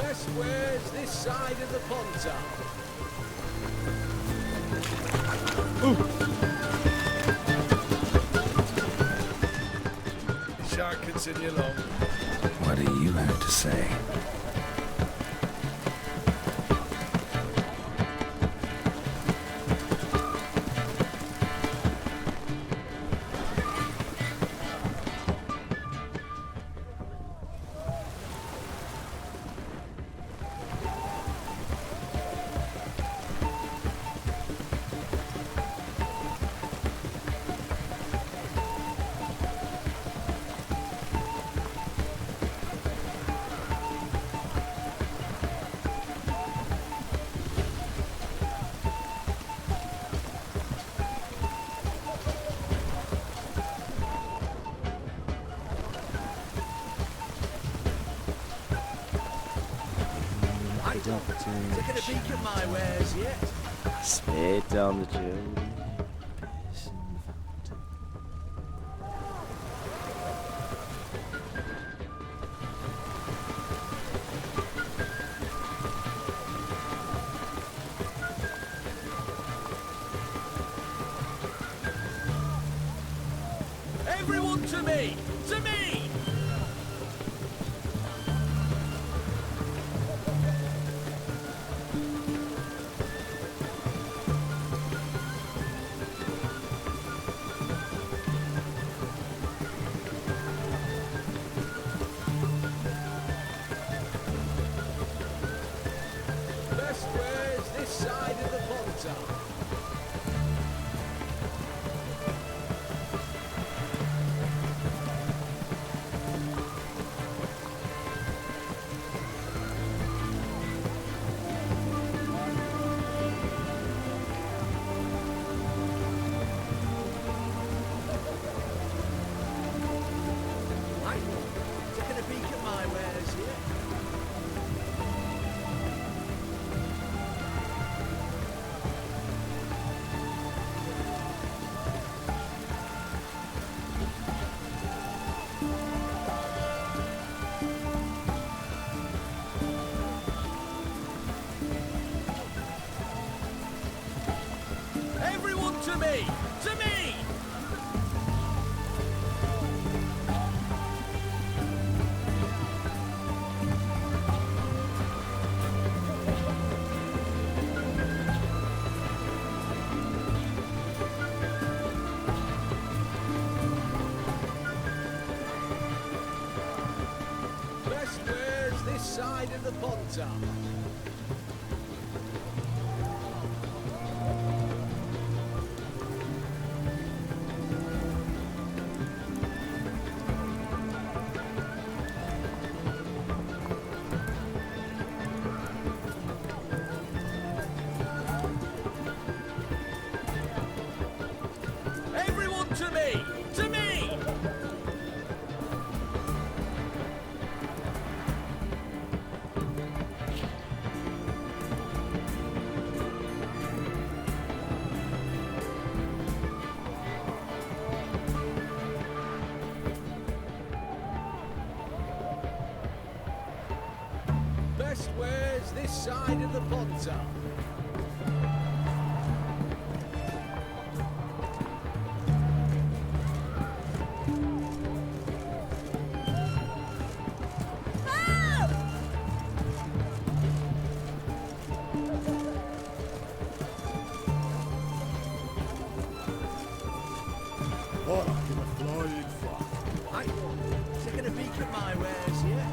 Best where's this side of the ponton? Shan't continue long. What do you have to say? Taking a peek at my wares yet? Spit down the chimney. Everyone to me! To me! Best where's this side of the ponton? Taking a peek at my wares yet? Everyone to me! To me! Best where's this side of the ponton? Everyone to me! To me! Best where's this side of the ponton? What a flying fuck. Aye, taking a peek at my wares yet?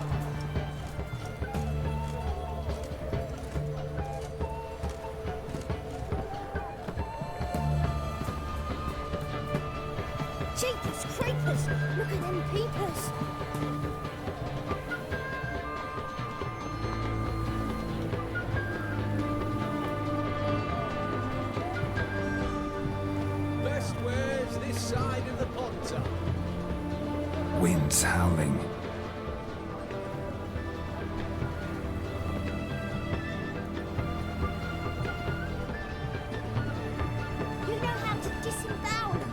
Jeepers creepers! Look at them peepers! Best where's this side of the ponton? Wind's howling. You know how to disembowel them.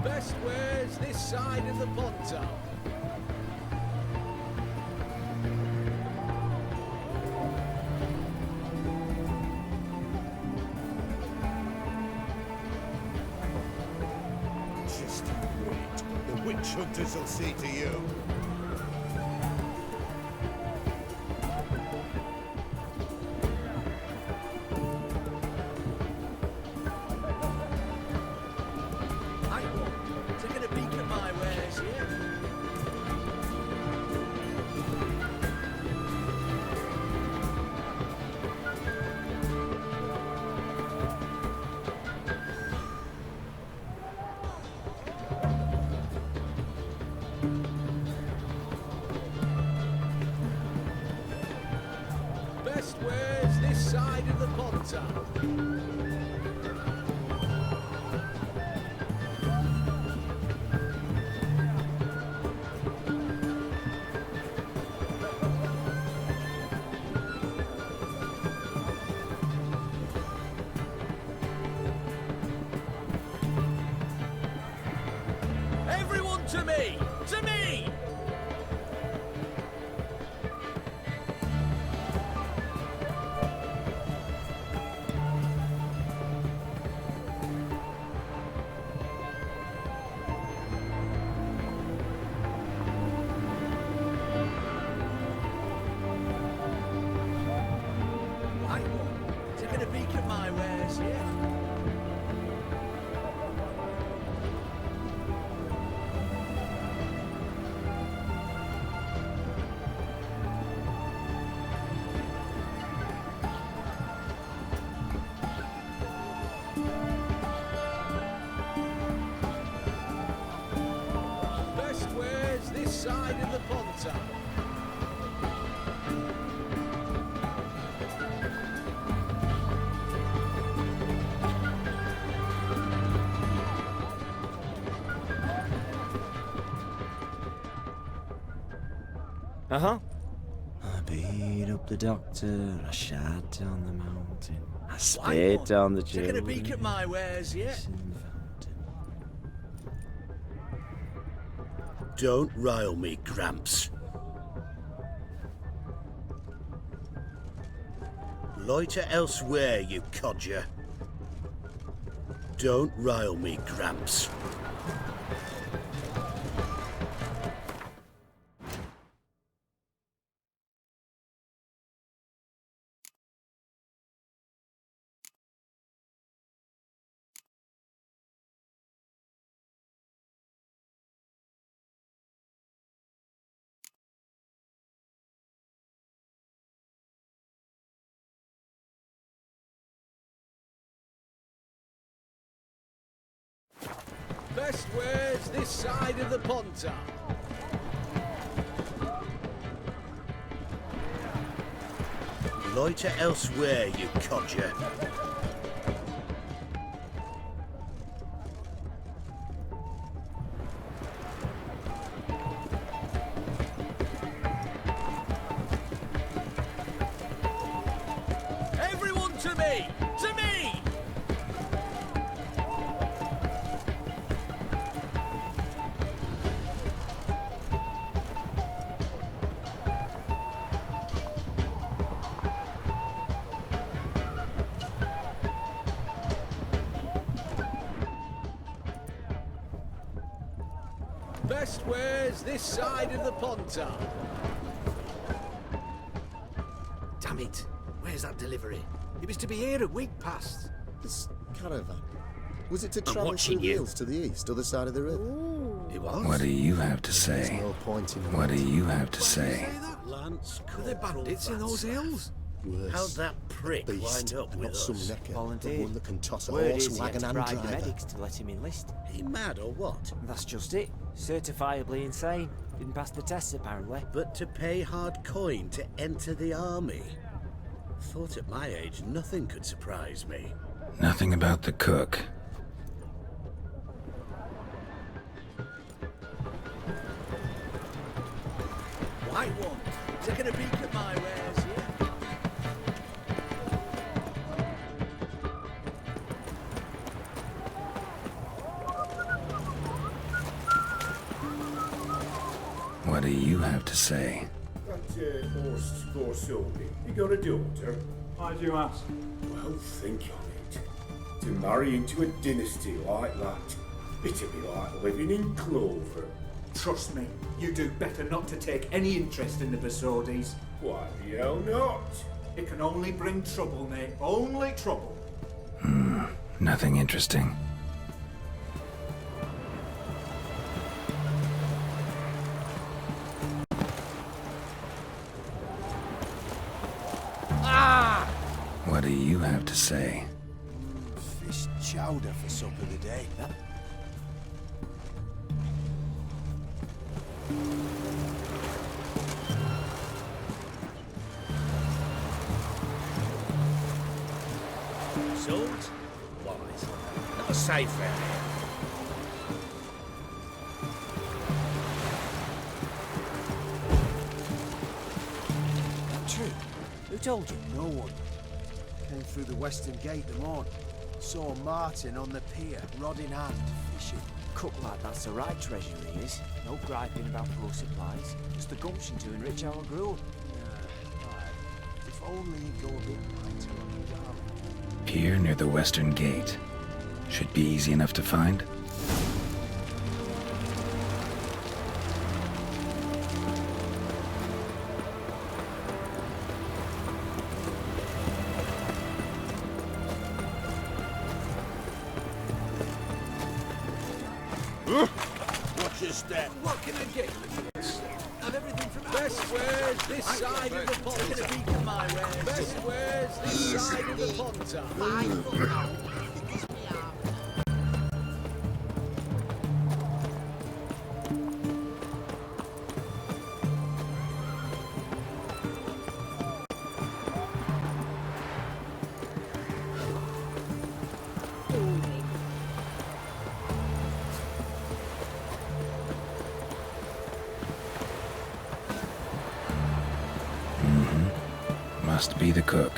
Best wares this side of the ponto. Just wait. The witch hunters will see to you. Taking a peek at my wares here. Best wares this side of the ponto. Everyone to me! To me! Right one. Taking a peek at my wares here. Best wares this side of the ponto. Uh-huh. I beat up the doctor, I shot down the mountain, I spit down the Taking a children. peek at my wares here. in the fountain. Don't rile me, Gramps. Loiter elsewhere, you codger. Don't rile me, Gramps. Best wares this side of the ponto. Loiter elsewhere, you codger. Everyone to me! To me! Best wares this side of the ponto. Damn it! Where's that delivery? It was to be here a week past. This caravan. Was it to I'm travel watching through you. hills to the east, other side of the river? It was. What do you have to There's say? no point in What do waiting. you have to say? Lance Are there bandits in those hills? Worse. How'd that prick Beast, wind up with not some us? necker, but Volunteered. one that can toss a Word horse, is he had wagon to and bribe the driver. medics to let him enlist. He mad or what? That's just it. Certifiably insane. Didn't pass the tests apparently. But to pay hard coin to enter the army? Thought at my age nothing could surprise me. Nothing about the cook. White one, taking a peek at my wares here. What do you have to say? That horse for Sylvie, you got a daughter? Why do you ask? Well, think on it. To marry into a dynasty like that, it'd be like living in clover. Trust me, you do better not to take any interest in the Besodis. Why the hell not? It can only bring trouble, mate. Only trouble. Nothing interesting. What do you have to say? Fish chowder for supper today. Swords? Wise. Not safe round here. True. Who told you? No one. Came through the western gate the morn. Saw Martin on the pier, rod in hand, fishing. Cook like that's the right treasure he is. No griping about poor supplies. Just the gumption to enrich our crew. Yeah, right. If only he'd go a bit lighter on the darling. Pier near the western gate. Should be easy enough to find. Watch your step. What can I get? Have everything from Best wares this side of the pond. Best wares this side of the pond. Must be the cook.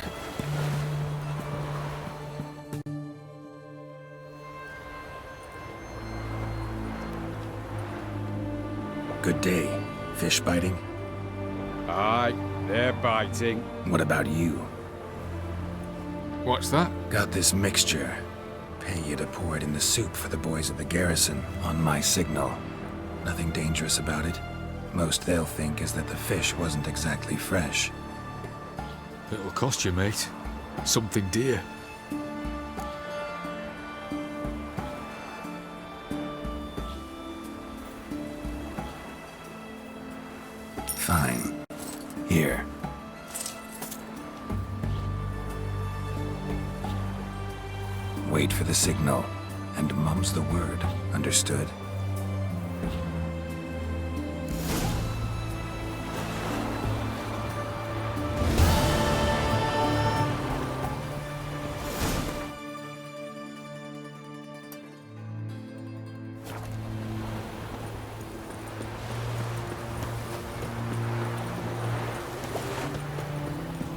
Good day. Fish biting? Aye, they're biting. What about you? What's that? Got this mixture. Pay you to pour it in the soup for the boys at the garrison on my signal. Nothing dangerous about it. Most they'll think is that the fish wasn't exactly fresh. It'll cost you, mate. Something dear. Fine. Here. Wait for the signal, and mum's the word. Understood?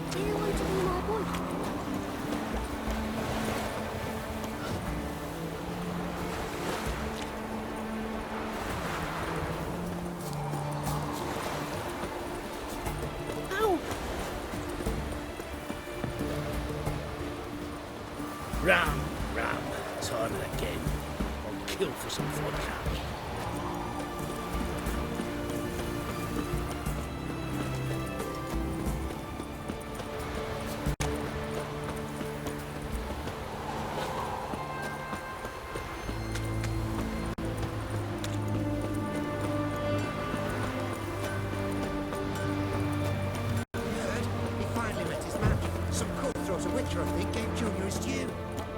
Do you want to be my boyfriend? Ow! Ram, time and again. I'll kill for some vodka. He finally met his match. Some cutthroat a witcher, I think, gave Junior his due.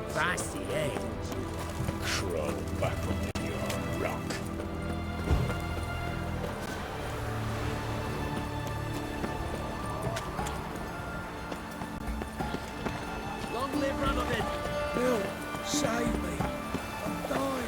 Feisty, eh? Crawl back under your rock. Long live Ramadan. Bill, save me. I'm dying.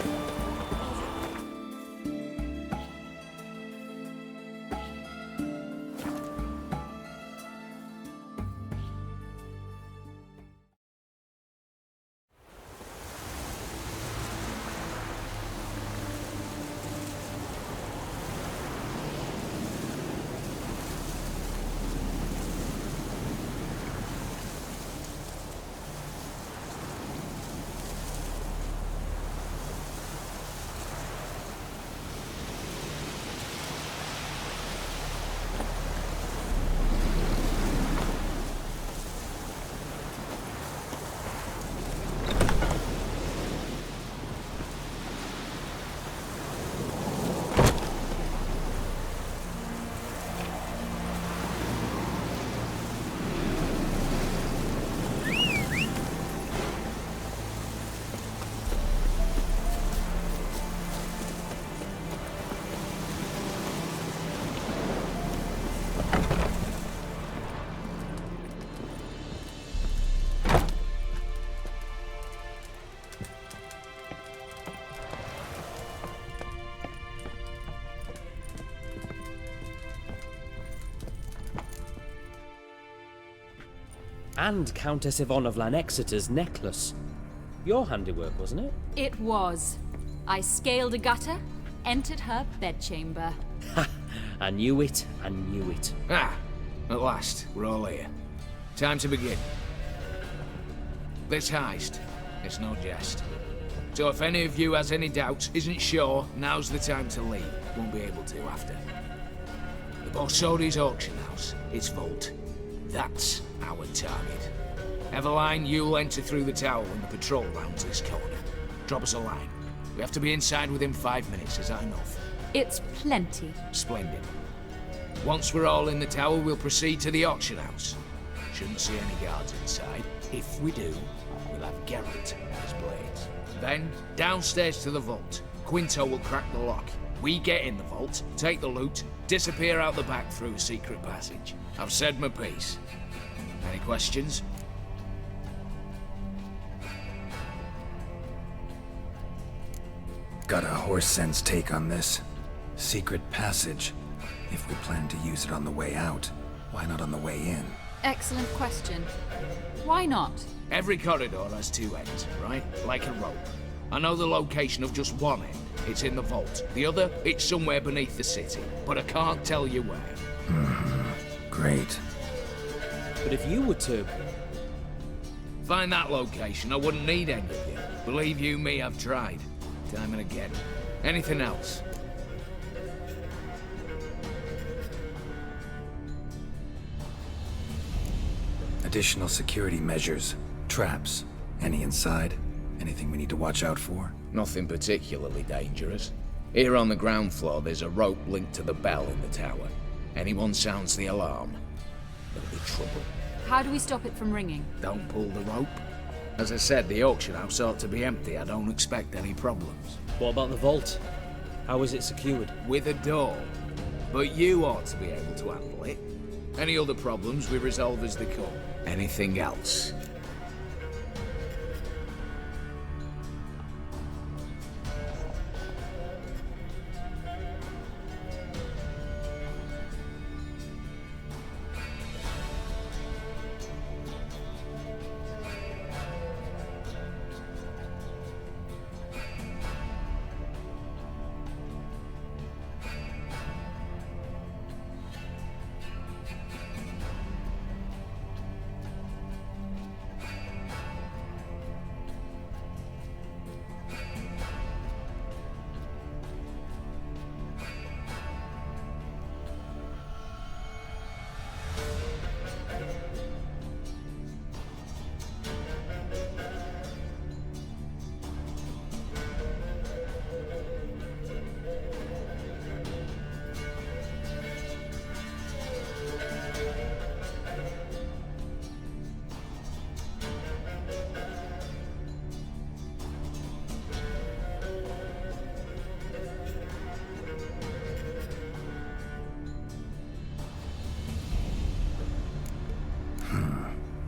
and Countess Yvonne of Lanexeter's necklace. Your handiwork, wasn't it? It was. I scaled a gutter, entered her bedchamber. Ha! I knew it, I knew it. Ah, at last, we're all here. Time to begin. This heist, it's no jest. So if any of you has any doubts, isn't sure, now's the time to leave. Won't be able to after. The Borsodi's auction house, its vault. That's our target. Eveline, you'll enter through the tower when the patrol rounds this corner. Drop us a line. We have to be inside within 5 minutes, is that enough? It's plenty. Splendid. Once we're all in the tower, we'll proceed to the auction house. Shouldn't see any guards inside. If we do, we'll have Geralt as blades. Then, downstairs to the vault. Quinto will crack the lock. We get in the vault, take the loot, disappear out the back through a secret passage. I've said my piece. Any questions? Got a horse sense take on this. Secret passage. If we plan to use it on the way out, why not on the way in? Excellent question. Why not? Every corridor has two ends, right? Like a rope. I know the location of just one end. It's in the vault. The other, it's somewhere beneath the city. But I can't tell you where. Great. But if you were to... find that location, I wouldn't need any of you. Believe you me, I've tried. Time and again. Anything else? Additional security measures. Traps. Any inside? Anything we need to watch out for? Nothing particularly dangerous. Here on the ground floor, there's a rope linked to the bell in the tower. Anyone sounds the alarm, there'll be trouble. How do we stop it from ringing? Don't pull the rope. As I said, the auction house ought to be empty. I don't expect any problems. What about the vault? How is it secured? With a door. But you ought to be able to handle it. Any other problems we resolve as they come. Anything else?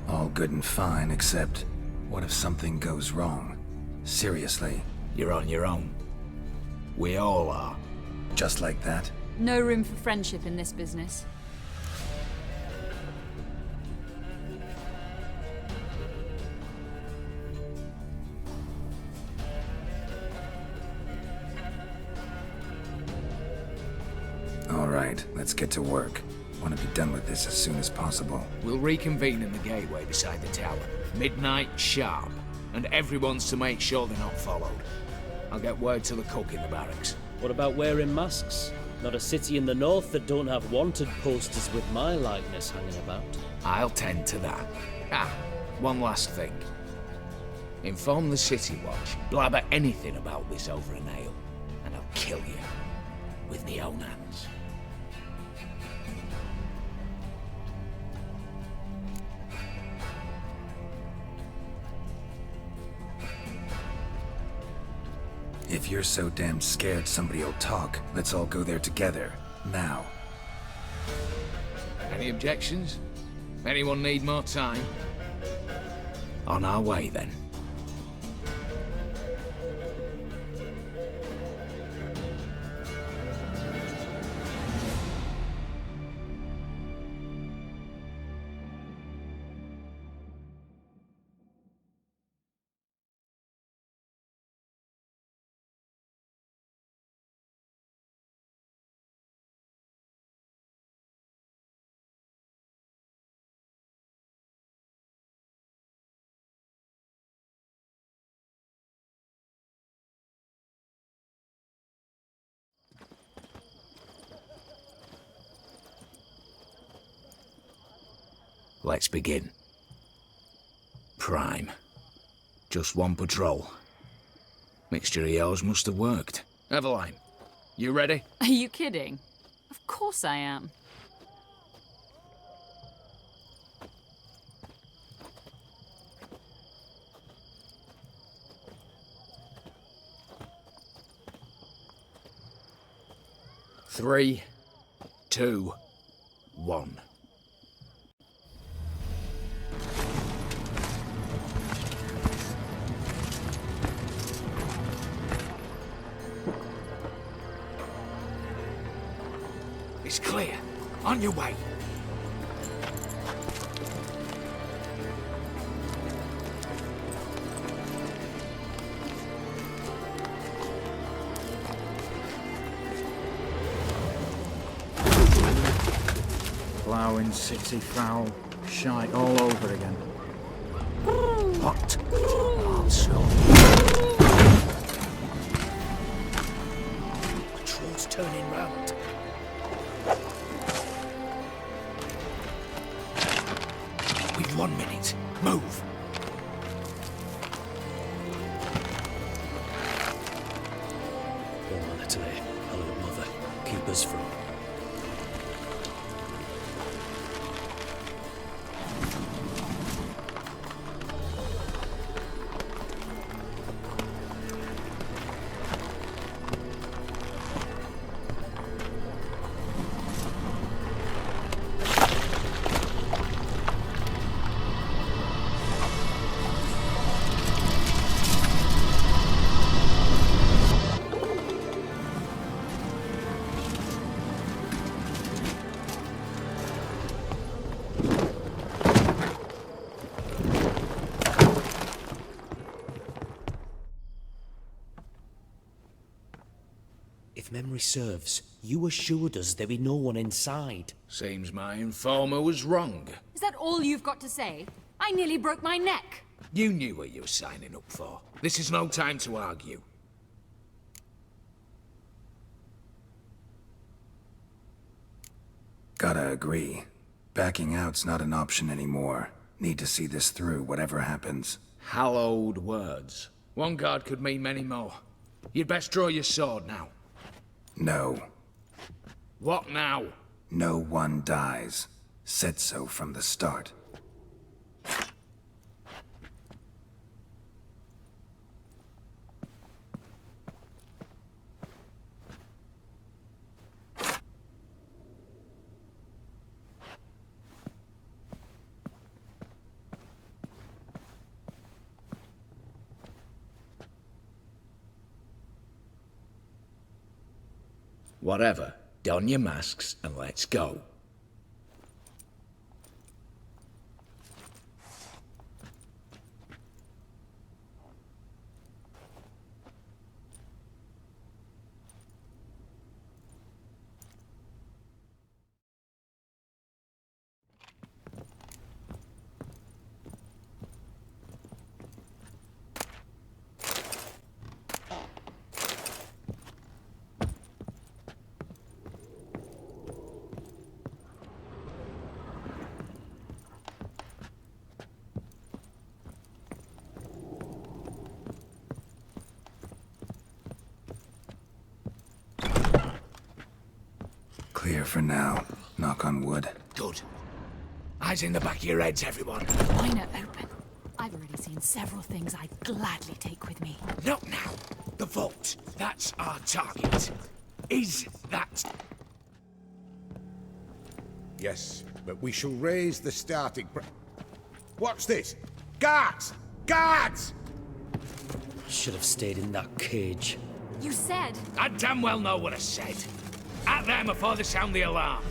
All good and fine, except what if something goes wrong? Seriously. You're on your own. We all are. Just like that? No room for friendship in this business. All right, let's get to work. Want to be done with this as soon as possible. We'll reconvene in the gateway beside the tower. Midnight sharp. And everyone's to make sure they're not followed. I'll get word to the cook in the barracks. What about wearing masks? Not a city in the north that don't have wanted posters with my likeness hanging about. I'll tend to that. Ah, one last thing. Inform the City Watch. Blabber anything about this over an ale, and I'll kill you. With my own hands. If you're so damn scared somebody'll talk, let's all go there together. Now. Any objections? Anyone need more time? On our way, then. Let's begin. Prime. Just one patrol. Mixture of yours must have worked. Eveline, you ready? Are you kidding? Of course I am. Three, two, one. It's clear. On your way. Ploughing, city foul, shite all over again. What? Also. Patrol's turning round. We've 1 minute. Move. Go on, Italy. Hello, mother. Keep us from. If memory serves, you assured us there be no one inside. Seems my informer was wrong. Is that all you've got to say? I nearly broke my neck. You knew what you were signing up for. This is no time to argue. Gotta agree. Backing out's not an option anymore. Need to see this through, whatever happens. Hallowed words. One guard could mean many more. You'd best draw your sword now. No. What now? No one dies. Said so from the start. Whatever. Don your masks and let's go. Clear for now. Knock on wood. Good. Eyes in the back of your heads, everyone. Why not open? I've already seen several things I'd gladly take with me. Not now. The vault. That's our target. Is that... Yes, but we shall raise the starting What's this? Guards! Guards! Should have stayed in that cage. You said... I damn well know what I said. At them before they sound the alarm.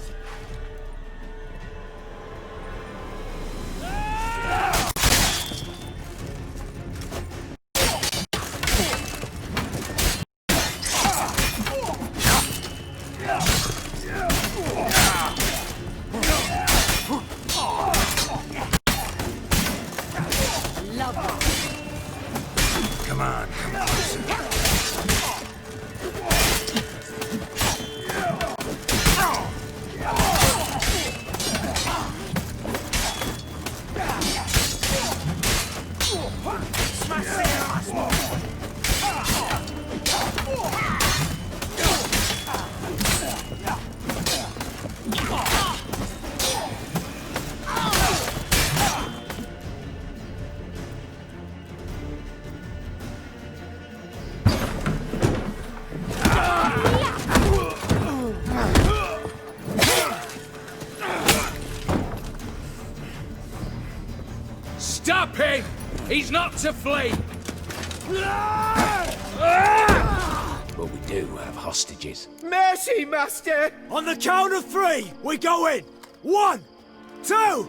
Come on, come closer. He's not to flee! But we do have hostages. Mercy, Master! On the count of 3, we go in! 1, 2!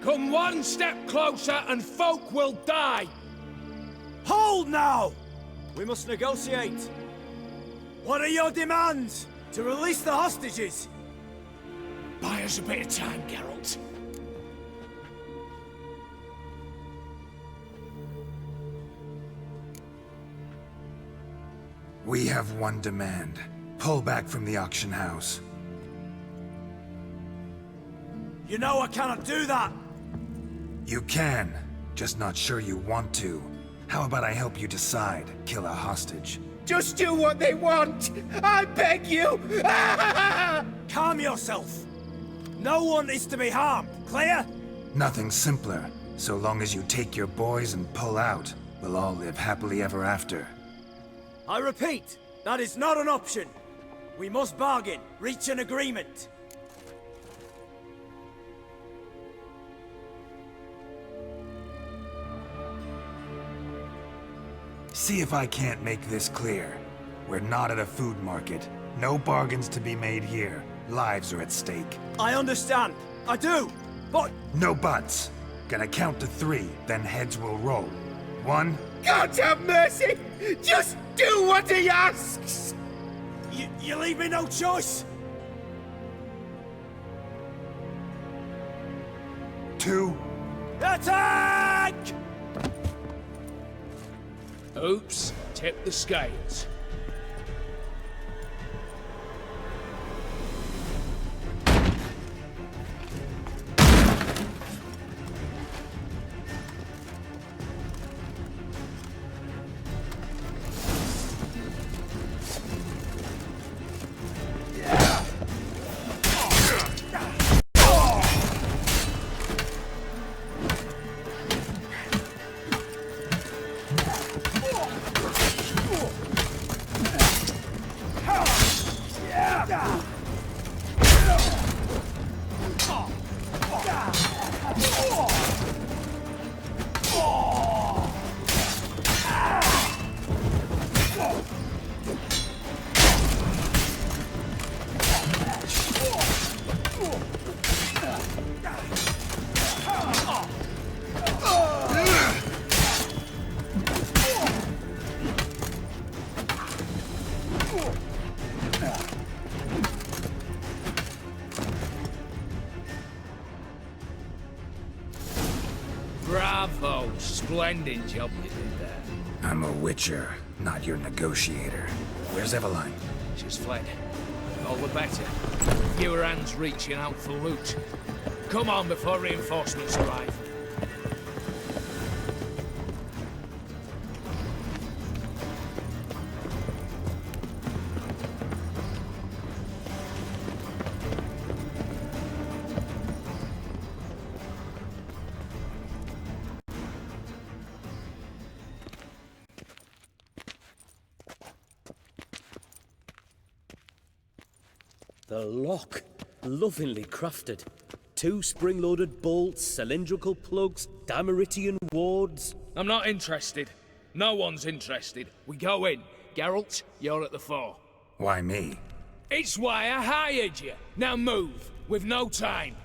Come one step closer and folk will die! Hold now! We must negotiate. What are your demands? To release the hostages? Buy us a bit of time, Geralt. We have one demand. Pull back from the auction house. You know I cannot do that! You can, just not sure you want to. How about I help you decide? Kill a hostage. Just do what they want! I beg you! Calm yourself! No one is to be harmed, clear? Nothing simpler. So long as you take your boys and pull out, we'll all live happily ever after. I repeat, that is not an option. We must bargain, reach an agreement. See if I can't make this clear. We're not at a food market. No bargains to be made here. Lives are at stake. I understand. I do. But... No buts. Gonna count to 3, then heads will roll. 1... God have mercy! Just do what he asks! You leave me no choice! 2... Attack! Oops, tip the scales. Bravo! Splendid job you did there. I'm a witcher, not your negotiator. Where's Eveline? She's fled. All the better. Give her hands reaching out for loot. Come on before reinforcements arrive. The lock. Lovingly crafted. 2 spring-loaded bolts, cylindrical plugs, Dameritian wards. I'm not interested. No one's interested. We go in. Geralt, you're at the fore. Why me? It's why I hired you. Now move. We've no time.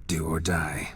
Do or die.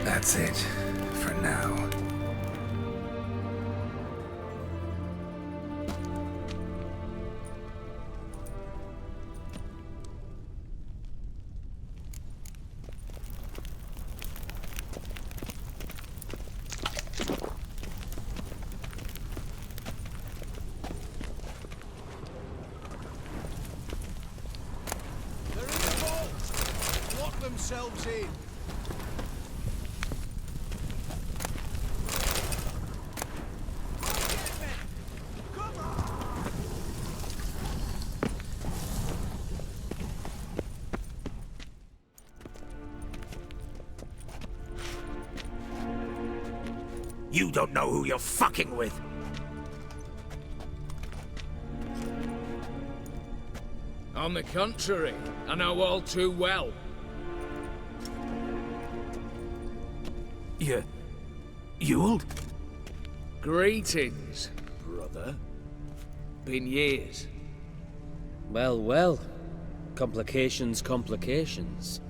That's it, for now. They're in the vault! Lock themselves in! You don't know who you're fucking with. On the contrary, I know all too well. You old? Greetings, brother. Been years. Well, well. Complications, complications.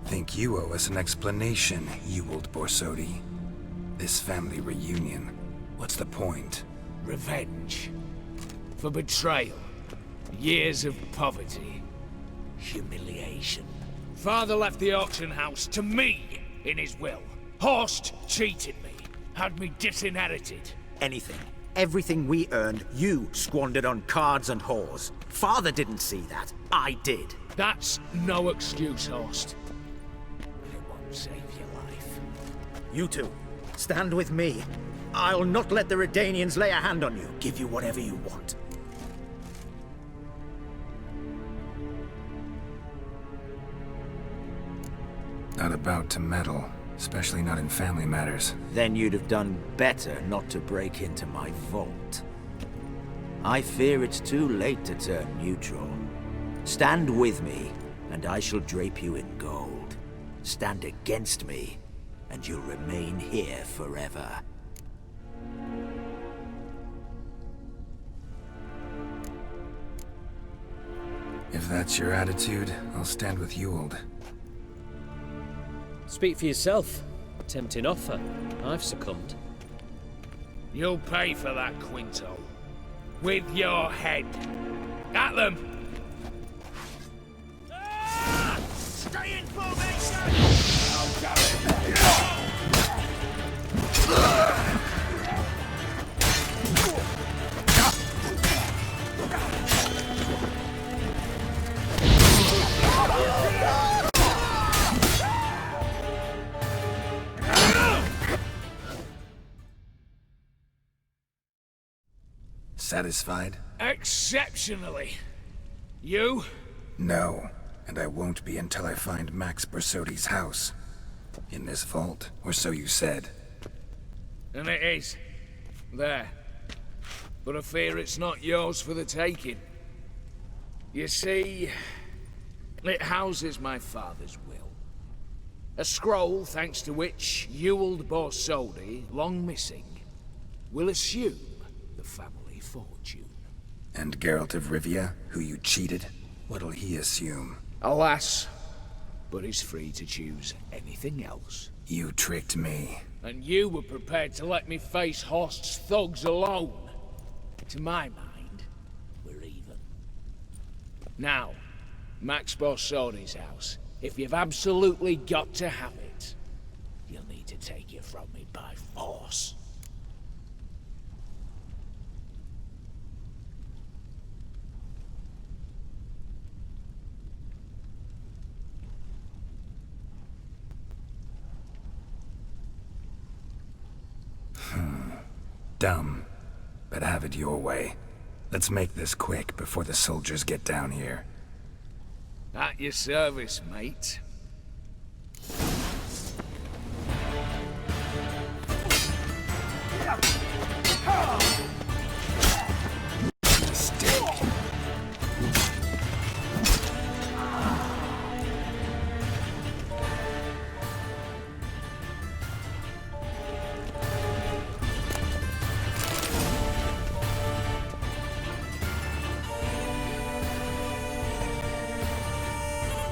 Think you owe us an explanation, you old Borsodi. This family reunion, what's the point? Revenge. For betrayal. Years of poverty. Humiliation. Father left the auction house to me in his will. Horst cheated me. Had me disinherited. Anything. Everything we earned, you squandered on cards and whores. Father didn't see that. I did. That's no excuse, Horst. It won't save your life. You two, stand with me. I'll not let the Redanians lay a hand on you. Give you whatever you want. Not about to meddle, especially not in family matters. Then you'd have done better not to break into my vault. I fear it's too late to turn neutral. Stand with me, and I shall drape you in gold. Stand against me, and you'll remain here forever. If that's your attitude, I'll stand with Ewald. Speak for yourself. Tempting offer. I've succumbed. You'll pay for that, Quinto. With your head. At them! Stay in formation! Satisfied? Exceptionally. You? No, and I won't be until I find Max Borsodi's house. In this vault, or so you said. And it is. There. But I fear it's not yours for the taking. You see, it houses my father's will. A scroll thanks to which Ewald Borsodi, long missing, will assume the family fortune. And Geralt of Rivia, who you cheated? What'll he assume? Alas, but he's free to choose anything else. You tricked me. And you were prepared to let me face Horst's thugs alone. To my mind, we're even. Now, Max Borsodi's house. If you've absolutely got to have it, you'll need to take it from me by force. Dumb, but have it your way. Let's make this quick before the soldiers get down here. At your service, mate.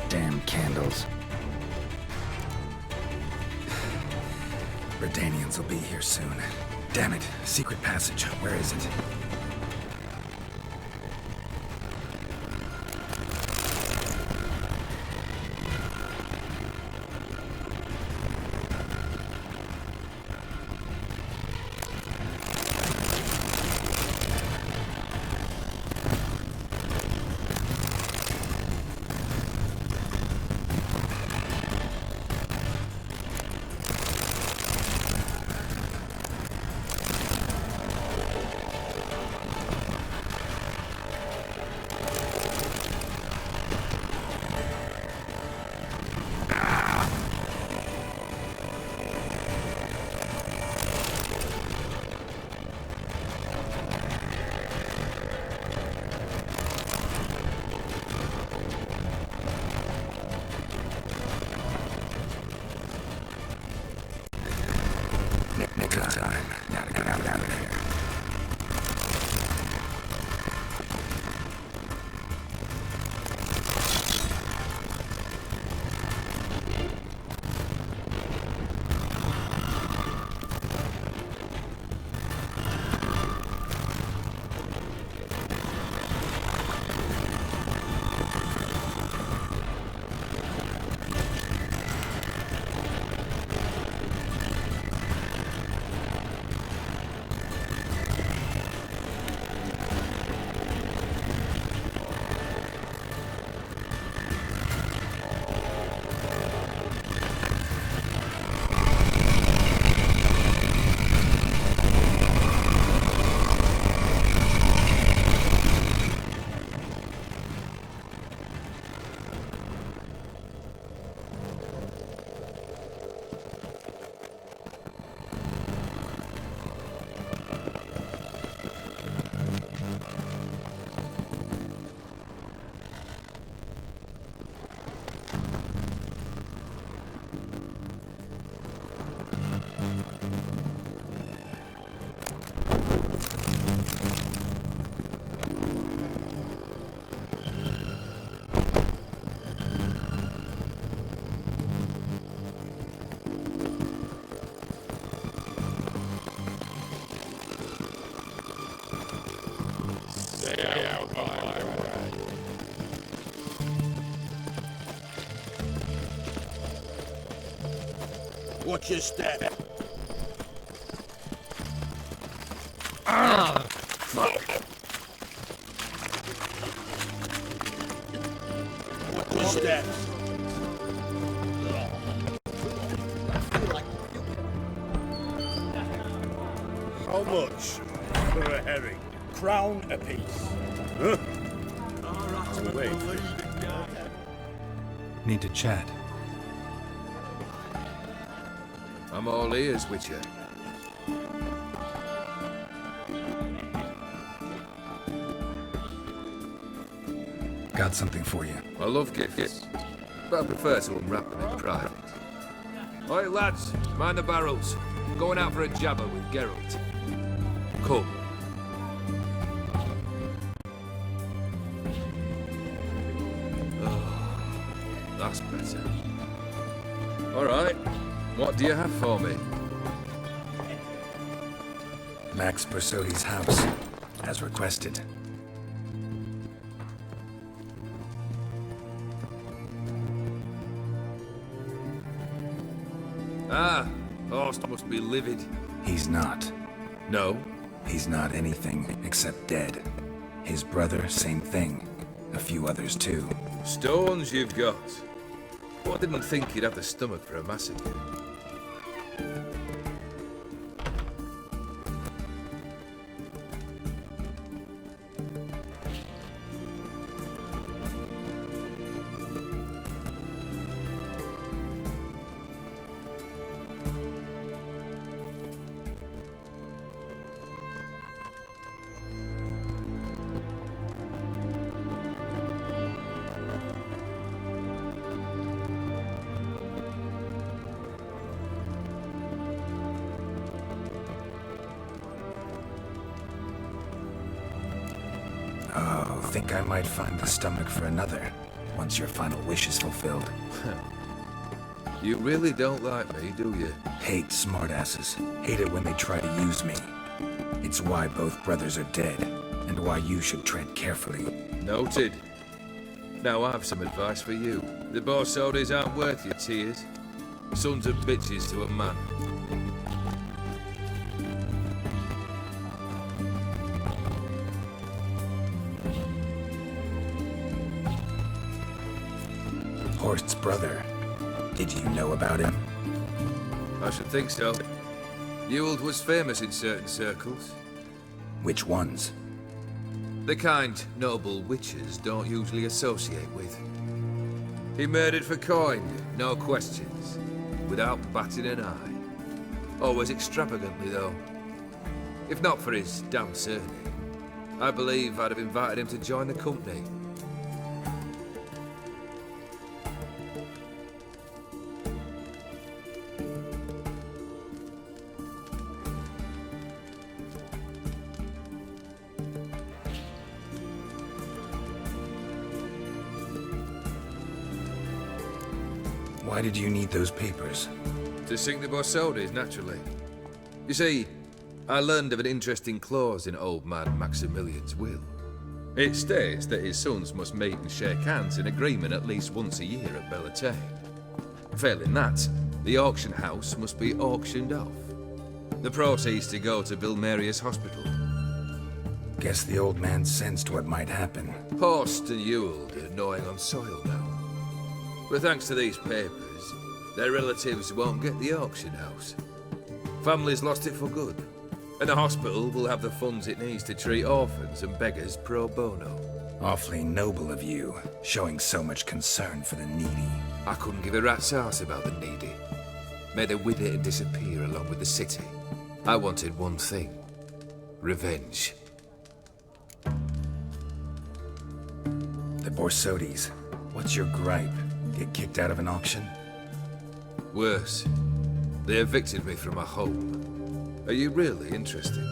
Damn candles. Redanians will be here soon. Damn it, secret passage. Where is it? Time. Gotta get out of here. Watch your step. Ah! Watch your step. How much for a herring? Crown apiece. Huh? Wait. Need to chat. I'm all ears with you. Got something for you. I love gifts, but I prefer to unwrap them in private. Oi, lads, mind the barrels. Going out for a jabber with Geralt. Come. Oh, that's better. All right. What do you have for me? Max Bersodi's house, as requested. Ah, Horst must be livid. He's not. No? He's not anything except dead. His brother, same thing. A few others too. Stones you've got. But I didn't think you'd have the stomach for a massacre. Oh, think I might find the stomach for another, once your final wish is fulfilled. You really don't like me, do you? Hate smartasses. Hate it when they try to use me. It's why both brothers are dead, and why you should tread carefully. Noted. Now I've some advice for you. The Borsodis aren't worth your tears. Sons of bitches to a man. Horst's brother. Did you know about him? I should think so. Ewald was famous in certain circles. Which ones? The kind noble witches don't usually associate with. He murdered for coin, no questions, without batting an eye. Always extravagantly, though. If not for his damn surname, I believe I'd have invited him to join the company. Why did you need those papers? To sink the Borsodis, naturally. You see, I learned of an interesting clause in old man Maximilian's will. It states that his sons must meet and shake hands in agreement at least once a year at Bellatane. Failing that, the auction house must be auctioned off. The proceeds to go to Bill Marius Hospital. Guess the old man sensed what might happen. Horst and Ewald are gnawing on soil now. But thanks to these papers, their relatives won't get the auction house. Families lost it for good, and the hospital will have the funds it needs to treat orphans and beggars pro bono. Awfully noble of you, showing so much concern for the needy. I couldn't give a rat's ass about the needy. May they wither and disappear along with the city. I wanted one thing. Revenge. The Borsodis. What's your gripe? Get kicked out of an auction? Worse. They evicted me from my home. Are you really interested?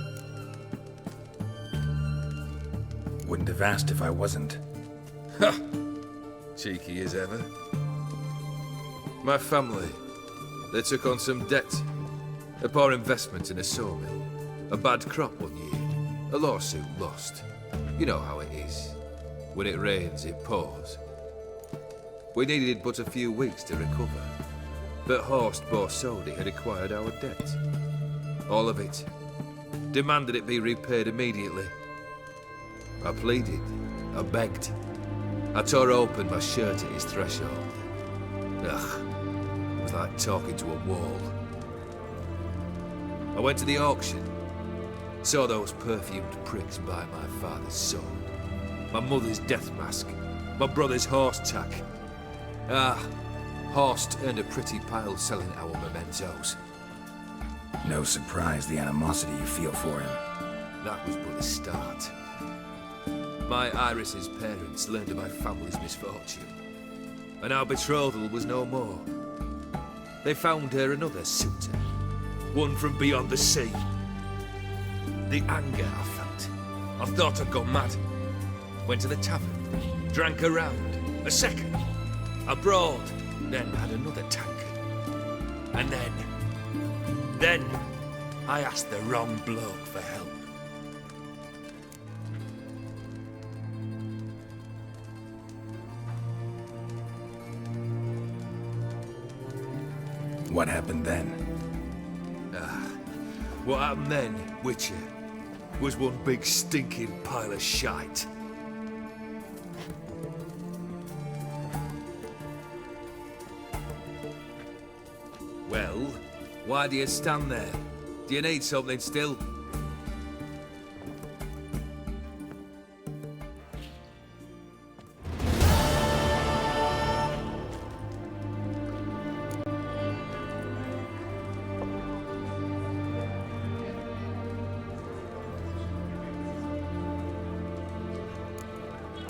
Wouldn't have asked if I wasn't. Ha! Cheeky as ever. My family, they took on some debt. A poor investment in a sawmill. A bad crop one year. A lawsuit lost. You know how it is. When it rains, it pours. We needed but a few weeks to recover. But Horst Borsodi had acquired our debt. All of it. Demanded it be repaid immediately. I pleaded. I begged. I tore open my shirt at his threshold. Ugh. It was like talking to a wall. I went to the auction. Saw those perfumed pricks buy my father's sword. My mother's death mask. My brother's horse tack. Ah, Horst earned a pretty pile selling our mementos. No surprise the animosity you feel for him. That was but the start. My Iris's parents learned of my family's misfortune, and our betrothal was no more. They found her another suitor, one from beyond the sea. The anger I felt, I thought I'd gone mad. Went to the tavern, drank a round, a second, abroad, then had another tankard. And then, I asked the wrong bloke for help. What happened then? What happened then, Witcher, was one big stinking pile of shite. Well, why do you stand there? Do you need something still?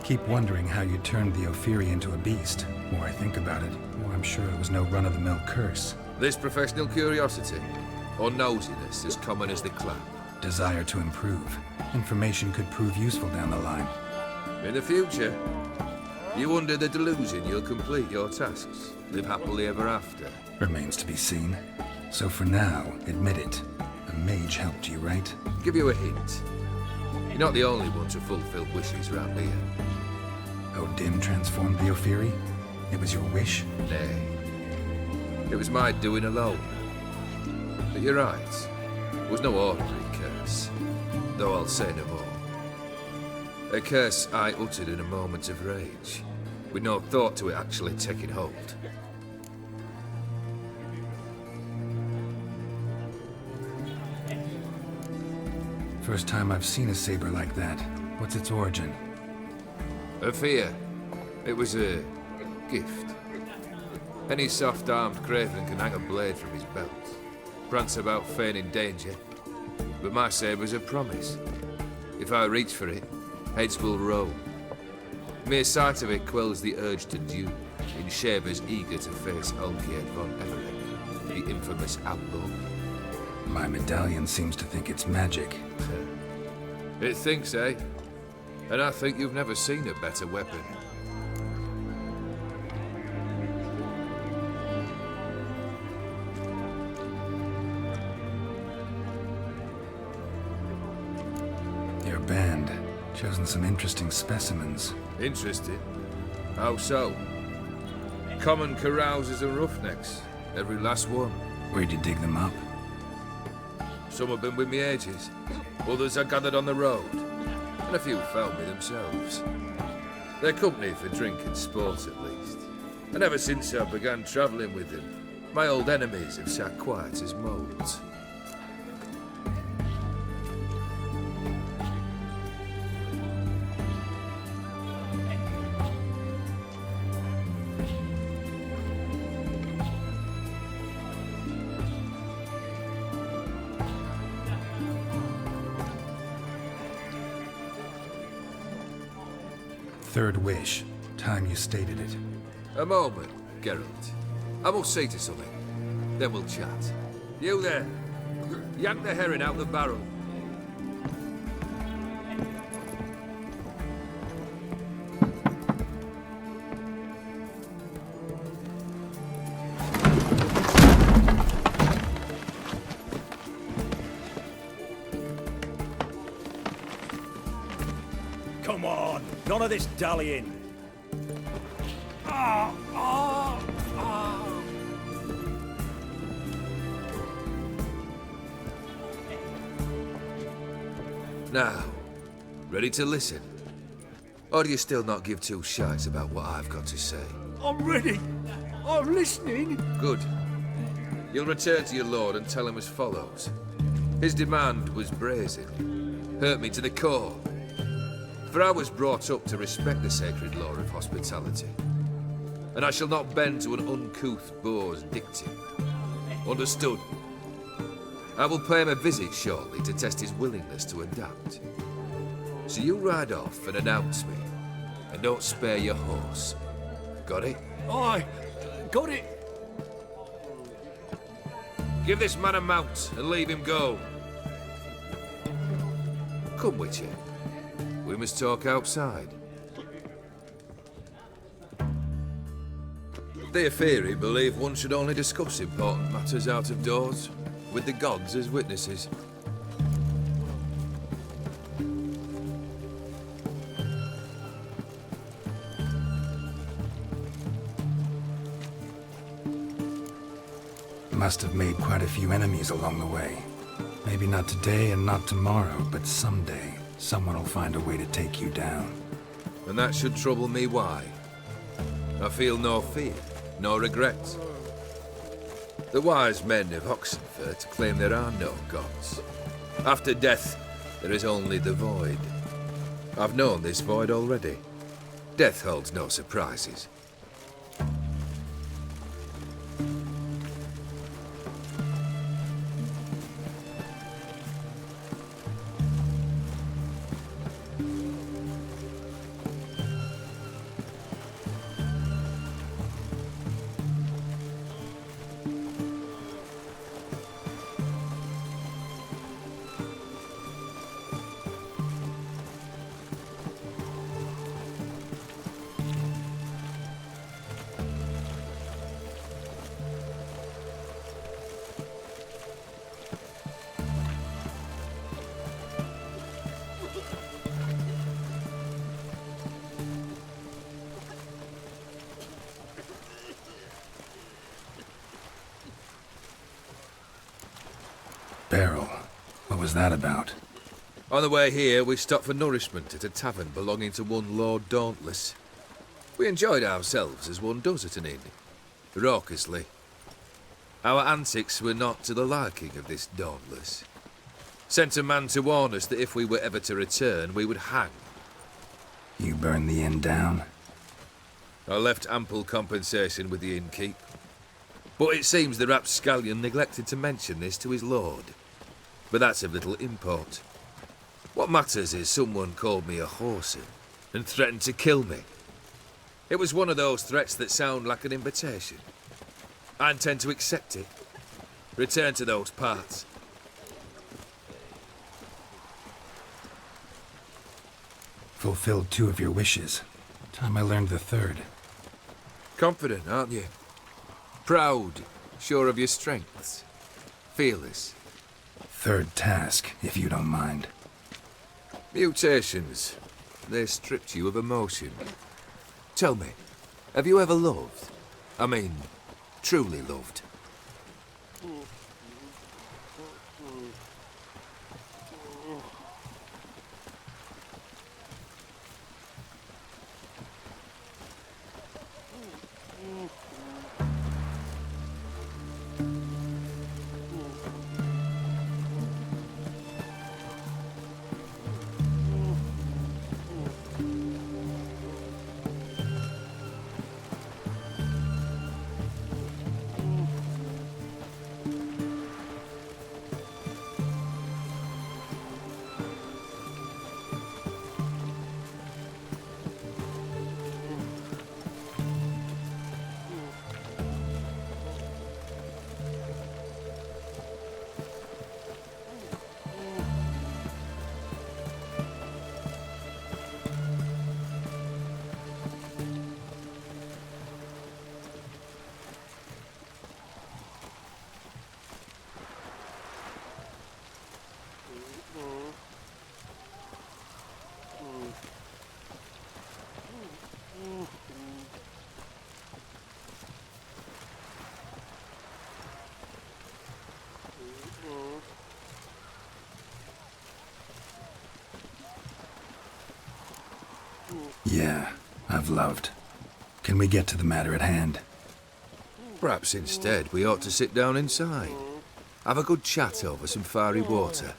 Keep wondering how you turned the Ophiri into a beast. The more I think about it, the more I'm sure it was no run-of-the-mill curse. This professional curiosity, or nosiness, as common as the clap. Desire to improve. Information could prove useful down the line. In the future, you under the delusion you'll complete your tasks, live happily ever after. Remains to be seen. So for now, admit it. A mage helped you, right? Give you a hint. You're not the only one to fulfill wishes round here. Odin transformed the Ophiri? It was your wish? Nay. It was my doing alone. But you're right. It was no ordinary curse. Though I'll say no more. A curse I uttered in a moment of rage, with no thought to it actually taking hold. First time I've seen a saber like that. What's its origin? A fear. It was a gift. Any soft-armed craven can hang a blade from his belt, prance about feigning danger. But my saber's a promise. If I reach for it, heads will roll. Mere sight of it quells the urge to duel, in shavers eager to face Olgierd von Everett, the infamous outlaw. My medallion seems to think it's magic. It thinks, eh? And I think you've never seen a better weapon. Your band. Chosen some interesting specimens. Interesting? How so? Common carousers and roughnecks. Every last one. Where'd you dig them up? Some have been with me ages. Others I gathered on the road. And a few found me themselves. They're company for drink and sport, at least. And ever since I began travelling with them, my old enemies have sat quiet as moles. Third wish. Time you stated it. A moment, Geralt. I must see to something. Then we'll chat. You there! Yank the herring out the barrel. Come on! None of this dallying! Now, ready to listen? Or do you still not give two shites about what I've got to say? I'm ready. I'm listening. Good. You'll return to your lord and tell him as follows. His demand was brazen. Hurt me to the core. For I was brought up to respect the sacred law of hospitality. And I shall not bend to an uncouth boor's dictum. Understood? I will pay him a visit shortly to test his willingness to adapt. So you ride off and announce me. And don't spare your horse. Got it? Aye, got it. Give this man a mount and leave him go. Come, Witcher. We must talk outside. The Ophiri believe one should only discuss important matters out of doors. with the gods as witnesses. Must have made quite a few enemies along the way. Maybe not today and not tomorrow, but someday, someone will find a way to take you down. And that should trouble me why? I feel no fear, no regrets. The wise men of Oxenfurt claim there are no gods. After death, there is only the void. I've known this void already. Death holds no surprises. Barrel. What was that about? On the way here, we stopped for nourishment at a tavern belonging to one Lord Dauntless. We enjoyed ourselves as one does at an inn, raucously. Our antics were not to the liking of this Dauntless. Sent a man to warn us that if we were ever to return, we would hang. You burned the inn down? I left ample compensation with the innkeep. But it seems the rapscallion neglected to mention this to his lord. But that's of little import. What matters is someone called me a whoreson and threatened to kill me. It was one of those threats that sound like an invitation. I intend to accept it. Return to those parts. Fulfilled 2 of your wishes. Time I learned the 3rd. Confident, aren't you? Proud, sure of your strengths. Fearless. 3rd task, if you don't mind. Mutations. They stripped you of emotion. Tell me, have you ever loved? I mean, truly loved? Yeah, I've loved. Can we get to the matter at hand? Perhaps instead we ought to sit down inside. Have a good chat over some fiery water.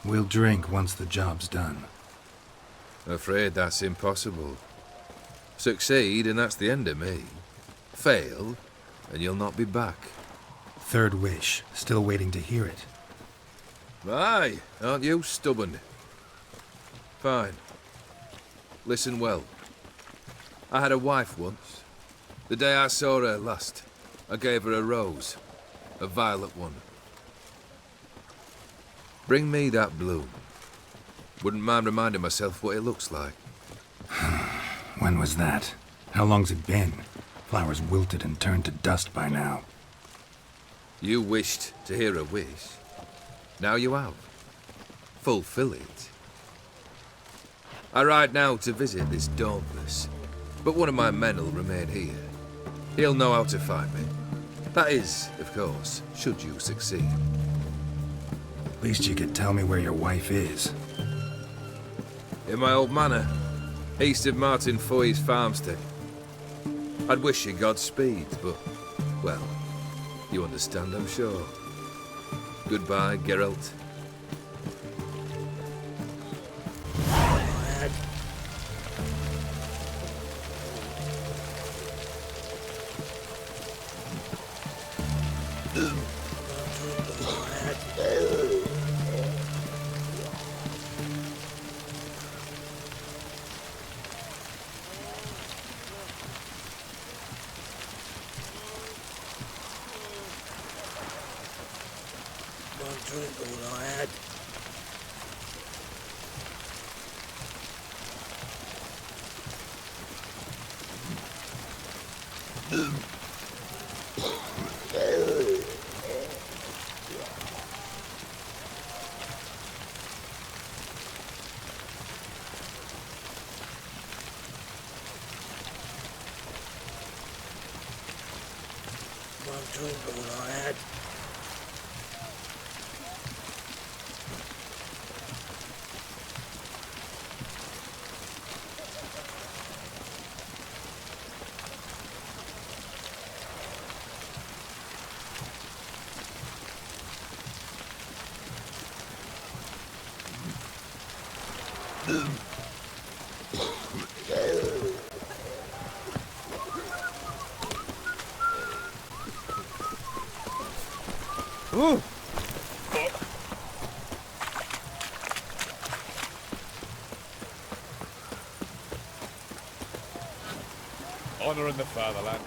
We'll drink once the job's done. Afraid that's impossible. Succeed and that's the end of me. Fail and you'll not be back. 3rd wish. Still waiting to hear it. Aye, aren't you stubborn? Fine. Listen well. I had a wife once. The day I saw her last, I gave her a rose. A violet one. Bring me that bloom. Wouldn't mind reminding myself what it looks like. When was that? How long's it been? Flowers wilted and turned to dust by now. You wished to hear a wish. Now you have. Fulfill it. I ride now to visit this Dauntless, but one of my men will remain here. He'll know how to find me. That is, of course, should you succeed. At least you could tell me where your wife is. In my old manor, east of Martin Foy's farmstead. I'd wish you Godspeed, but, well, you understand, I'm sure. Goodbye, Geralt. Honor in the fatherland.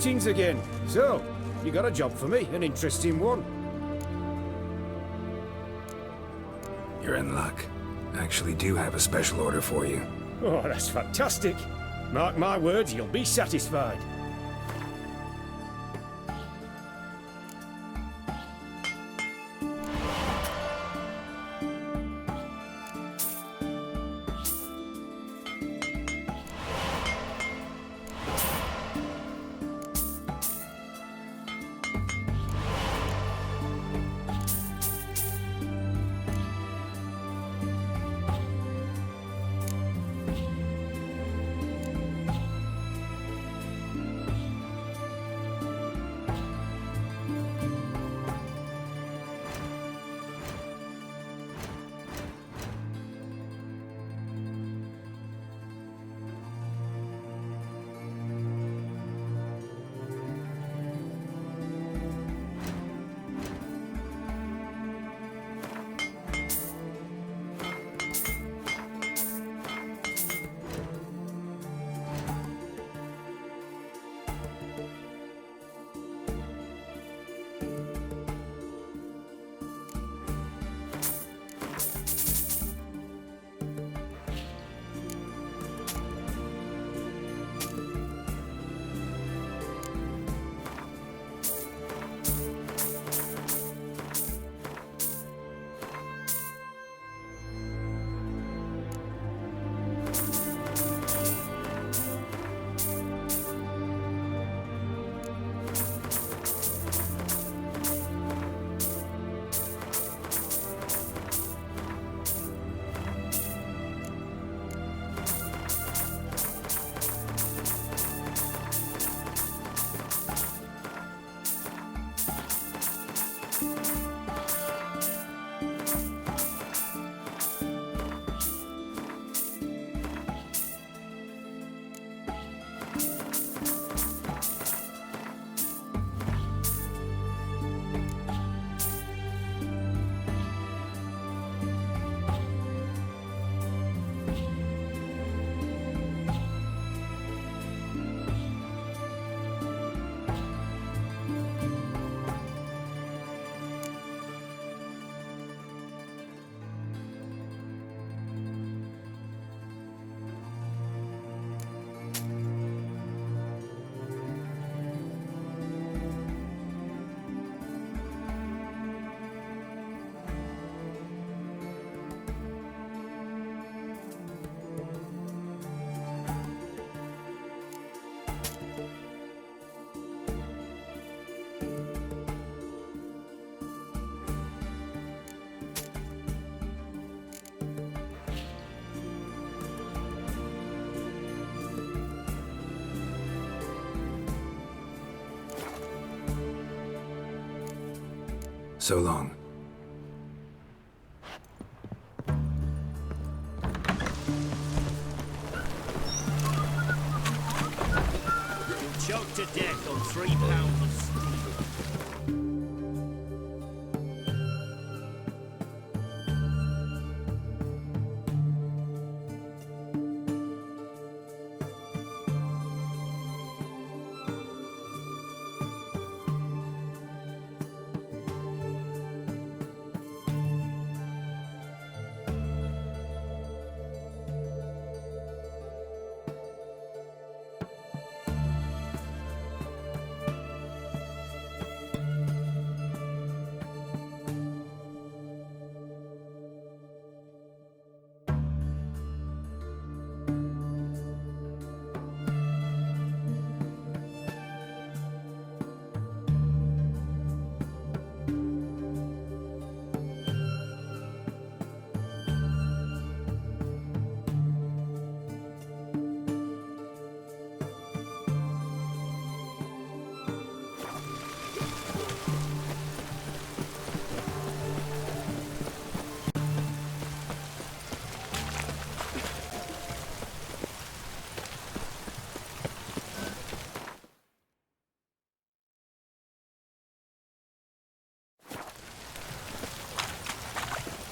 Greetings again. So, you got a job for me, an interesting one. You're in luck. I actually do have a special order for you. Oh, that's fantastic. Mark my words, you'll be satisfied. So long. Choked to death on £3.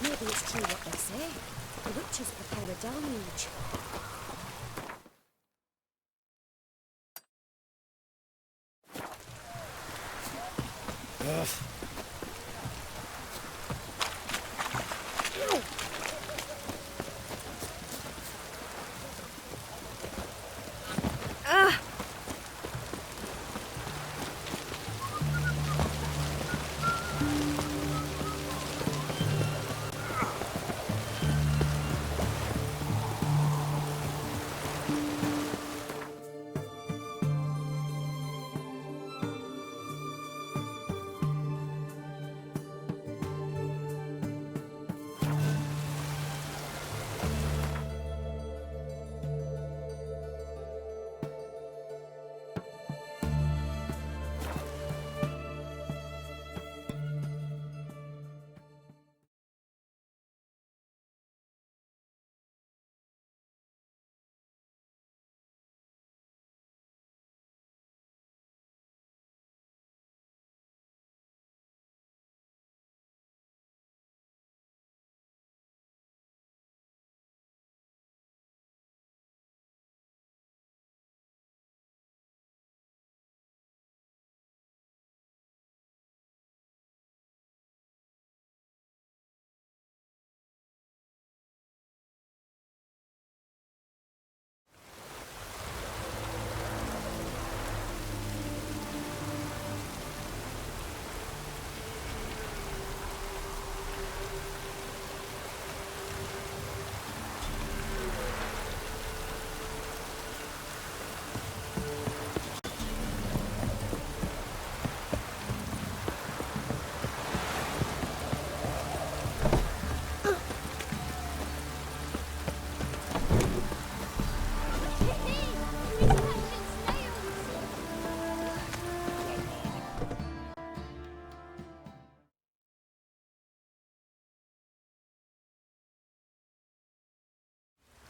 Maybe it's true what they say. The witches prepare a deluge.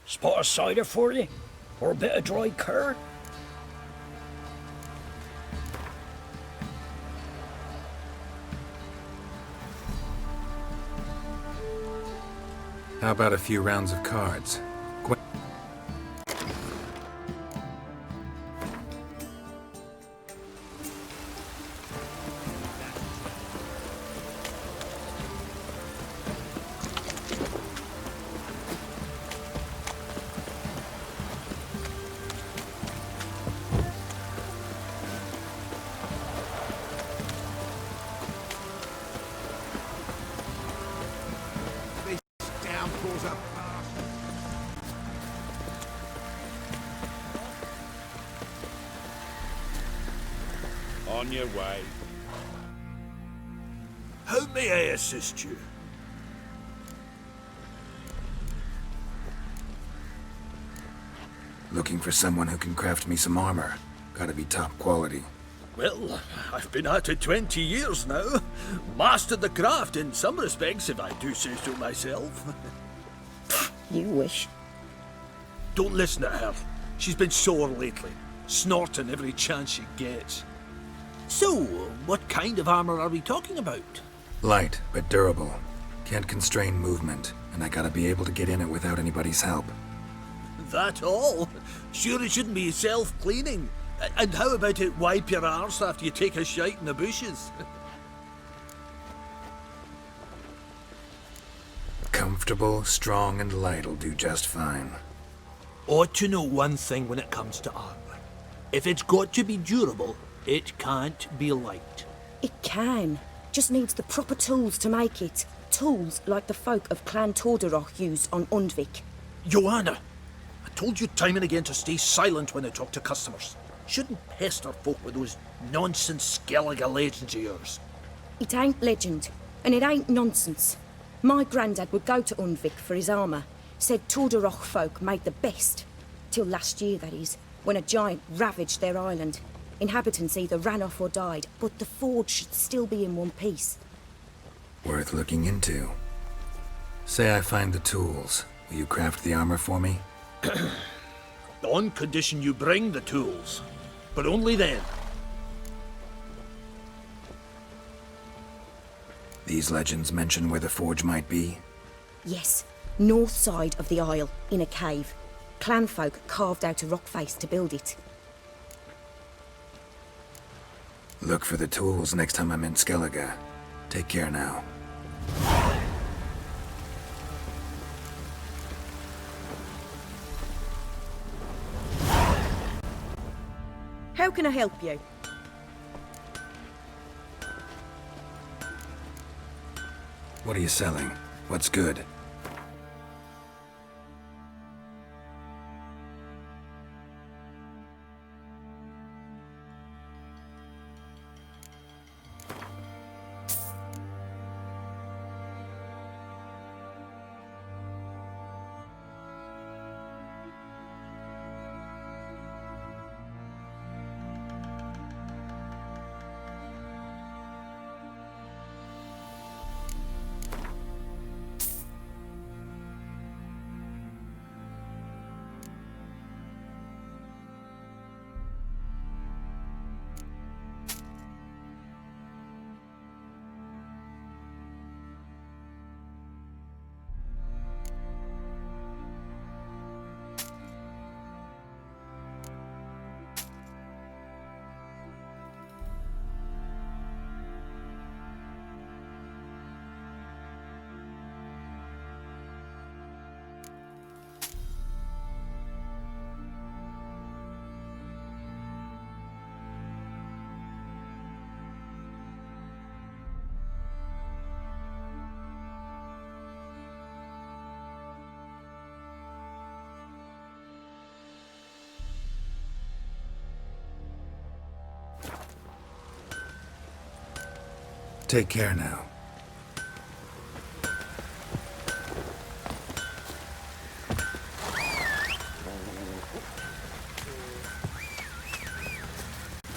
Spot of cider for you? Or a bit of dry curd? How about a few rounds of cards? On your way. How may I assist you? Looking for someone who can craft me some armor. Gotta be top quality. Well, I've been at it 20 years now. Mastered the craft in some respects, if I do say so myself. You wish. Don't listen to her. She's been sore lately, snorting every chance she gets. So, what kind of armor are we talking about? Light, but durable. Can't constrain movement, and I gotta be able to get in it without anybody's help. That all? Sure it shouldn't be self-cleaning. And how about it wipe your arse after you take a shite in the bushes? Comfortable, strong, and light'll do just fine. Ought to know one thing when it comes to armor. If it's got to be durable, it can't be light. It can. Just needs the proper tools to make it. Tools like the folk of Clan Torderoch used on Undvik. Joanna, I told you time and again to stay silent when I talk to customers. Shouldn't pester folk with those nonsense Skellige legends of yours. It ain't legend, and it ain't nonsense. My granddad would go to Undvik for his armour. Said Torderoch folk made the best. Till last year, that is, when a giant ravaged their island. Inhabitants either ran off or died, but the forge should still be in one piece. Worth looking into. Say I find the tools. Will you craft the armor for me? On condition you bring the tools. But only then. These legends mention where the forge might be? Yes, north side of the isle, in a cave. Clanfolk carved out a rock face to build it. Look for the tools next time I'm in Skellige. Take care now. How can I help you? What are you selling? What's good? Take care now.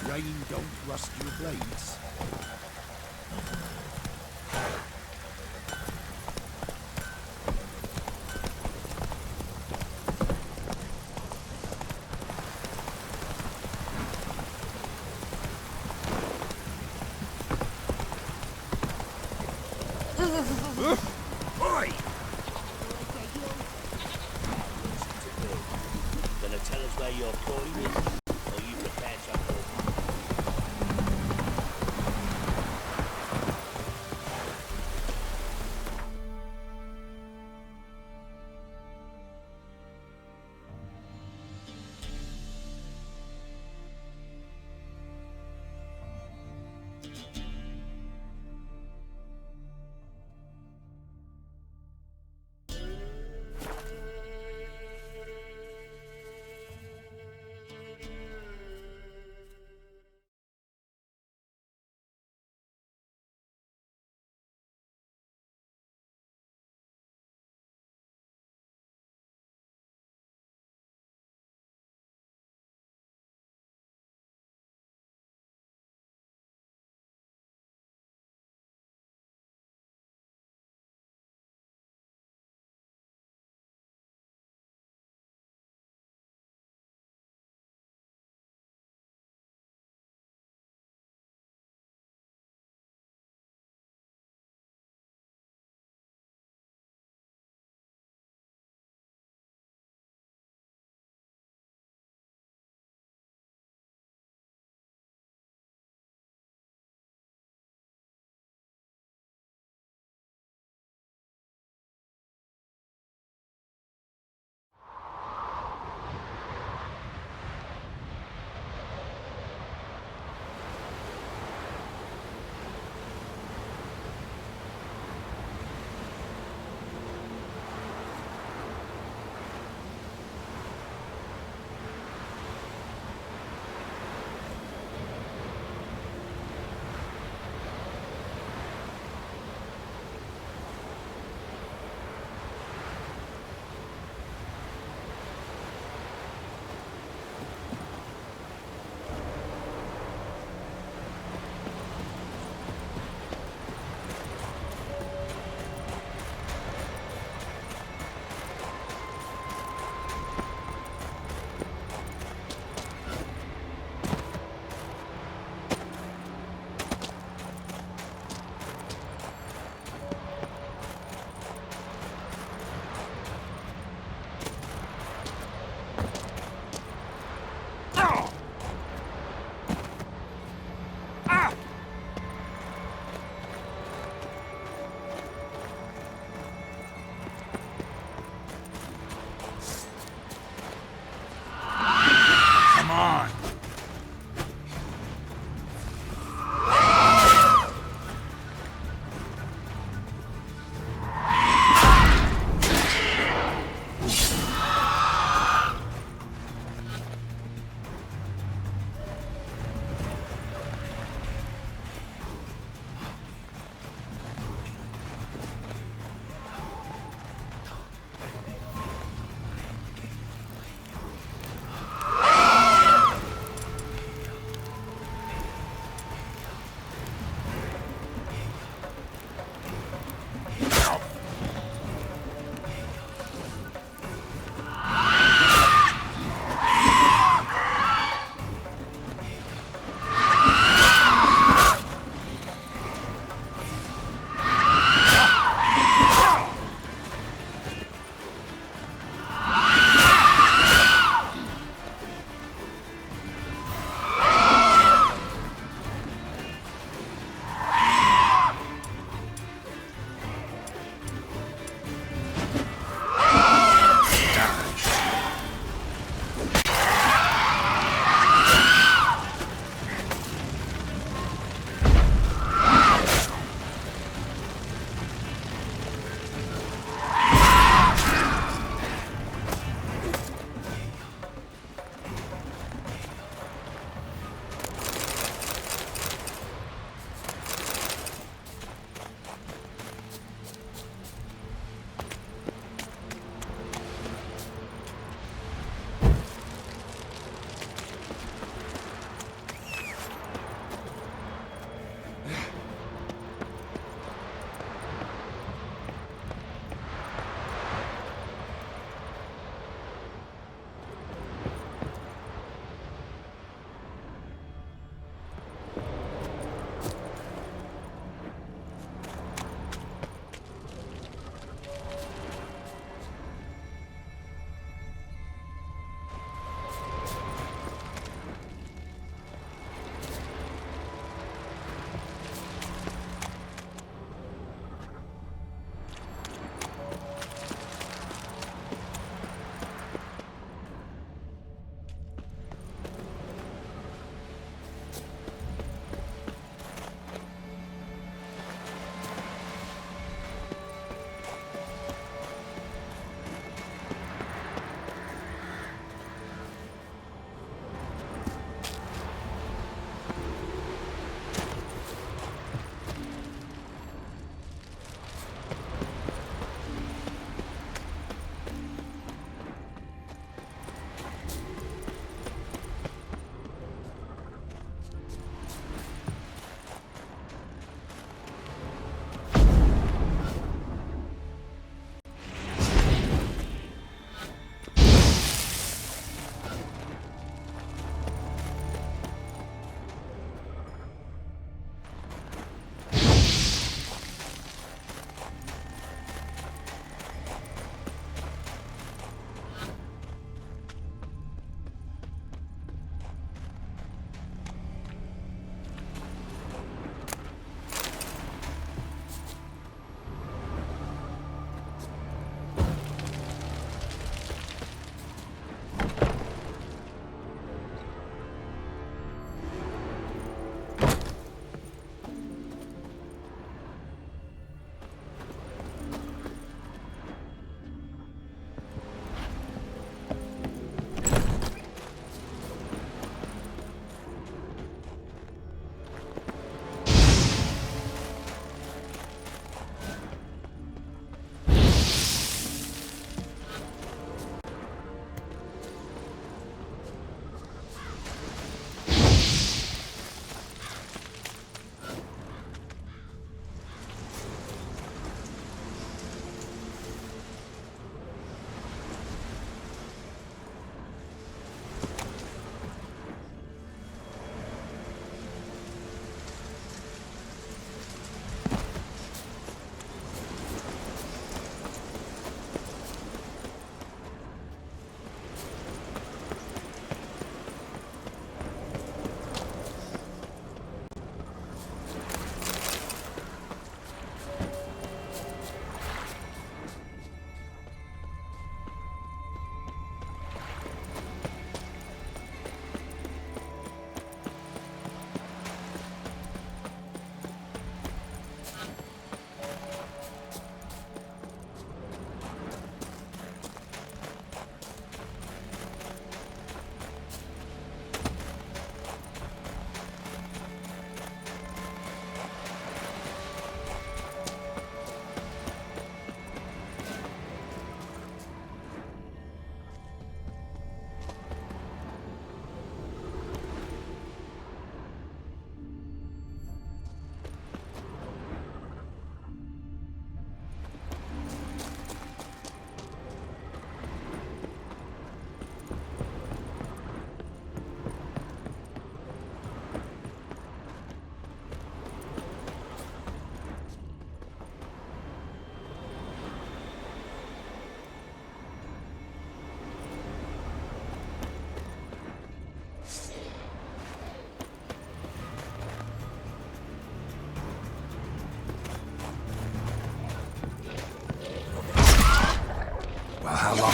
Rain don't rust your blades. Gonna tell us where your coin is, or you prepare something?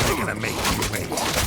they're gonna make you wait.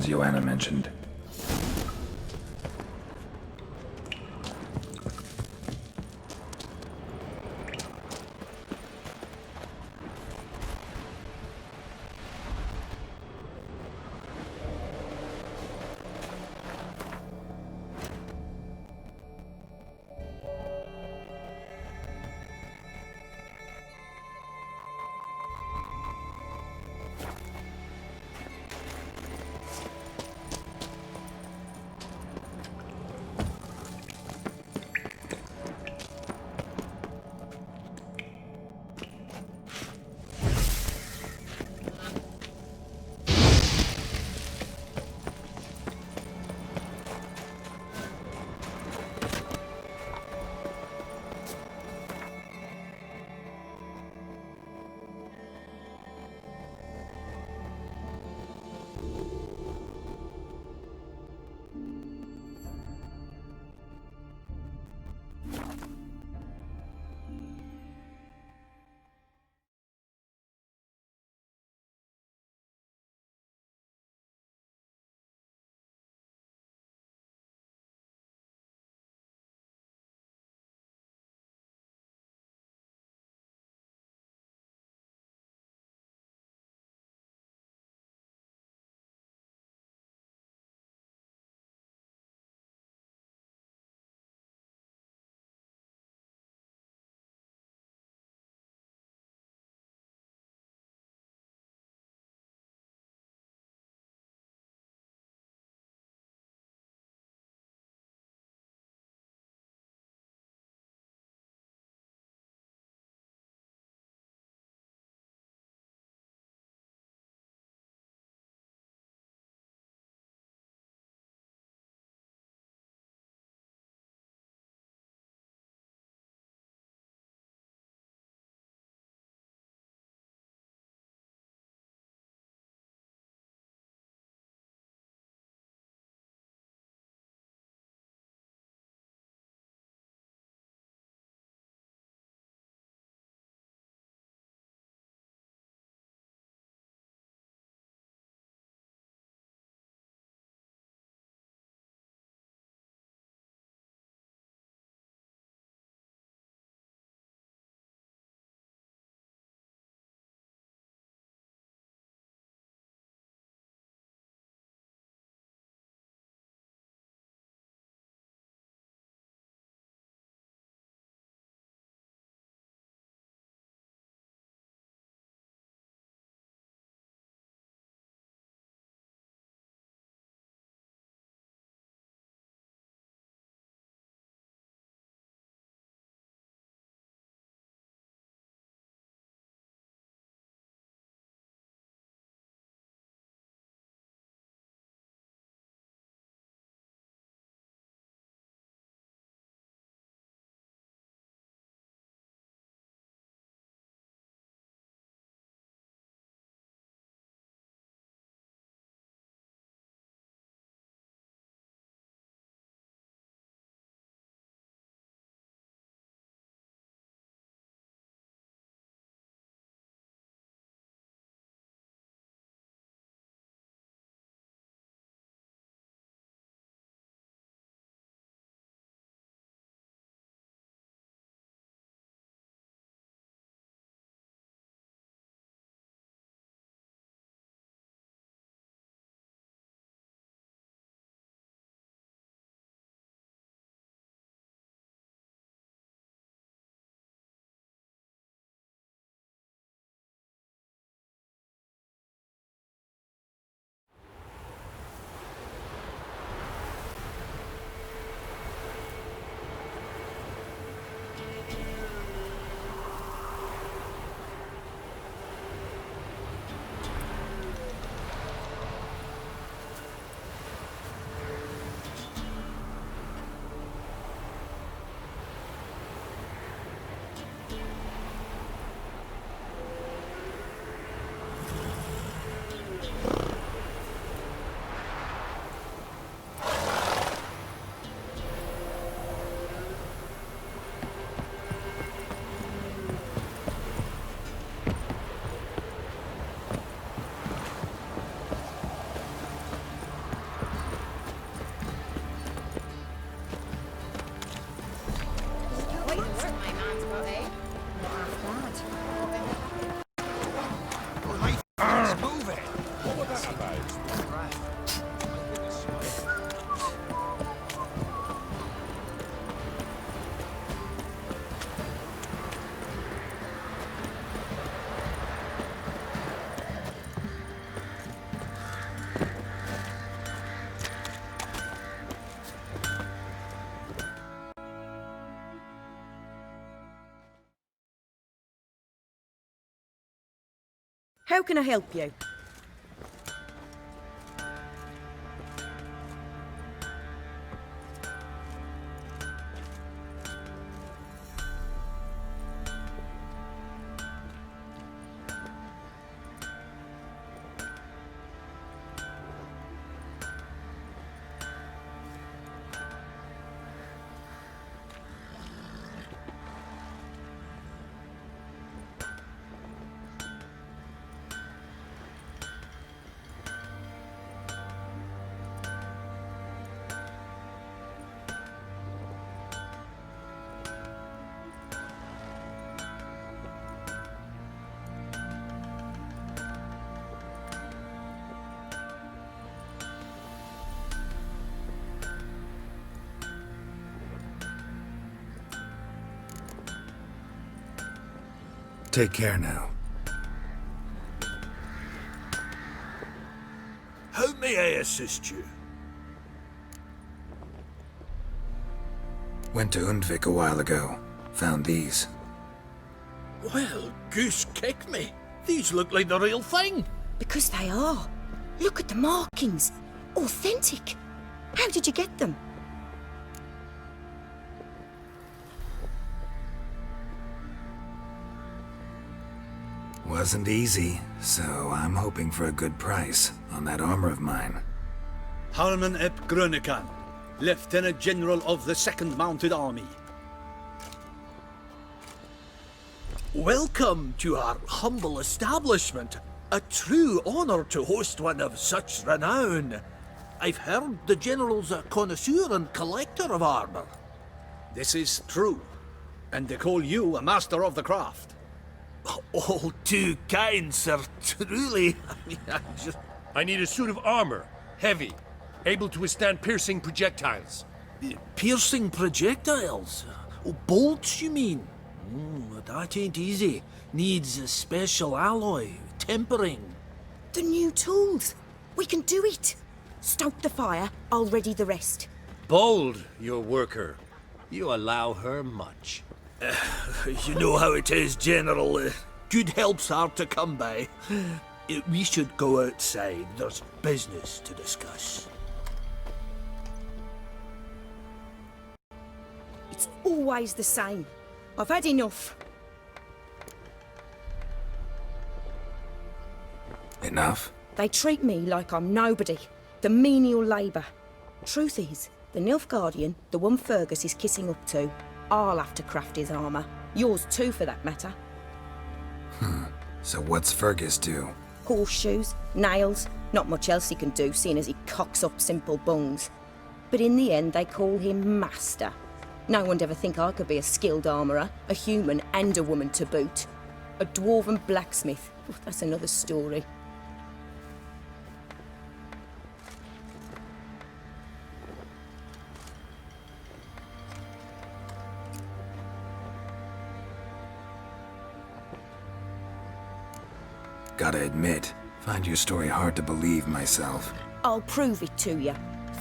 ones Joanna mentioned. How can I help you? Take care now. How may I assist you? Went to Undvik a while ago. Found these. Well, goose kick me. These look like the real thing. Because they are. Look at the markings. Authentic. How did you get them? Wasn't easy, so I'm hoping for a good price on that armor of mine. Harman ep Grönekan, Lieutenant General of the 2nd Mounted Army. Welcome to our humble establishment. A true honor to host one of such renown. I've heard the General's a connoisseur and collector of armor. This is true, and they call you a master of the craft. All too kind, sir. Truly. I need a suit of armor. Heavy. Able to withstand piercing projectiles. Piercing projectiles? Oh, bolts, you mean? That ain't easy. Needs a special alloy. Tempering. The new tools. We can do it. Stoke the fire, I'll ready the rest. Bold, your worker. You allow her much. You know how it is, General. Good help's hard to come by. We should go outside. There's business to discuss. It's always the same. I've had enough. Enough? They treat me like I'm nobody. The menial labour. Truth is, the Nilfgaardian, the one Fergus is kissing up to, I'll have to craft his armour. Yours too, for that matter. So what's Fergus do? Horseshoes, nails, not much else he can do, seeing as he cocks up simple bungs. But in the end, they call him Master. No one'd ever think I could be a skilled armourer, a human and a woman to boot. A dwarven blacksmith. Oh, that's another story. Gotta admit, find your story hard to believe myself. I'll prove it to you.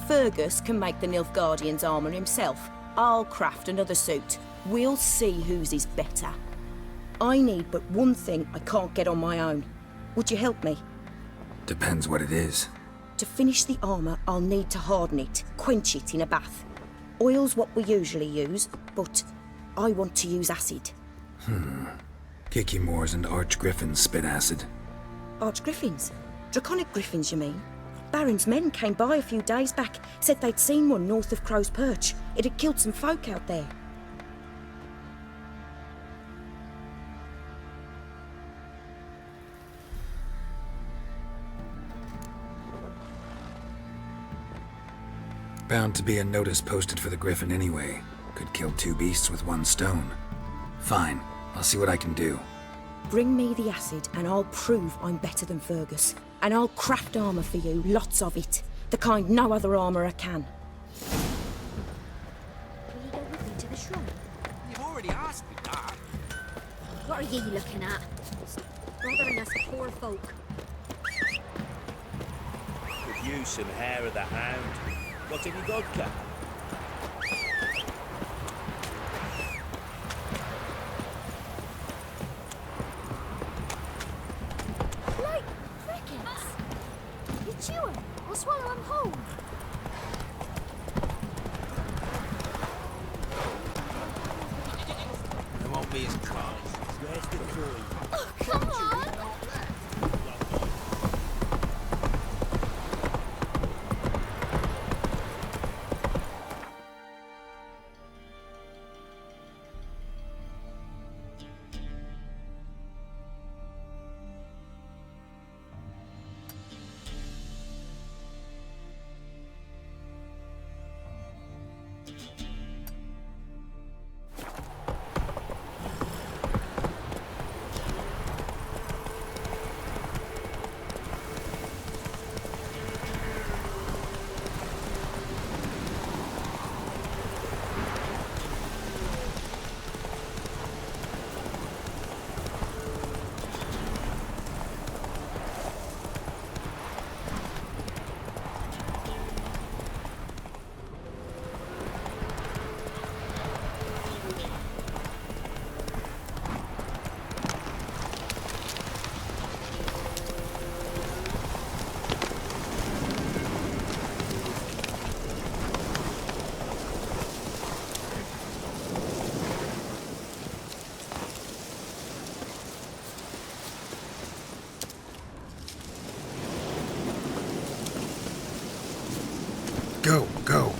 Fergus can make the Nilfgaardian's armour himself. I'll craft another suit. We'll see whose is better. I need but one thing I can't get on my own. Would you help me? Depends what it is. To finish the armour, I'll need to harden it, quench it in a bath. Oil's what we usually use, but I want to use acid. Kicky Moors and Archgriffins spit acid. Archgriffins? Draconic griffins, you mean? Baron's men came by a few days back, said they'd seen one north of Crow's Perch. It had killed some folk out there. Bound to be a notice posted for the Griffin anyway. Could kill two beasts with one stone. Fine, I'll see what I can do. Bring me the acid and I'll prove I'm better than Fergus. And I'll craft armour for you, lots of it. The kind no other armourer can. Will you go with me to the shrine? You've already asked me that. What are you looking at? Bothering us poor folk. Could use some hair of the hound. Got any vodka? be his cause. Where's the boy? Oh, come on! Go, go.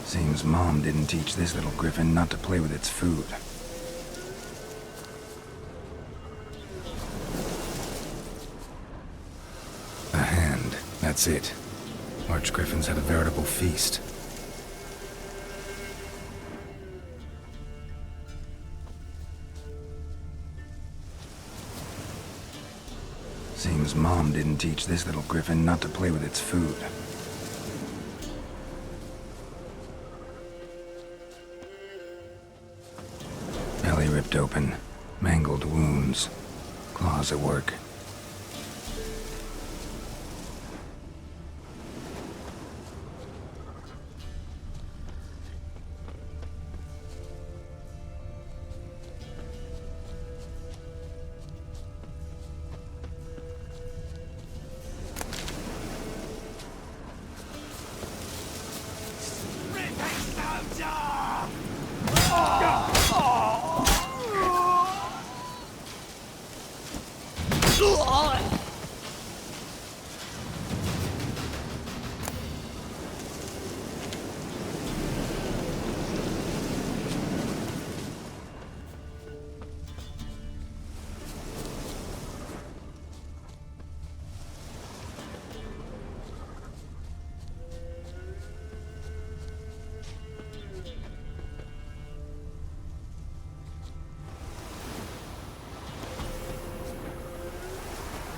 Seems Mom didn't teach this little griffin not to play with its food. A hand, that's it. Archgriffins had a veritable feast. Seems Mom didn't teach this little griffin not to play with its food. Belly ripped open, mangled wounds, claws at work.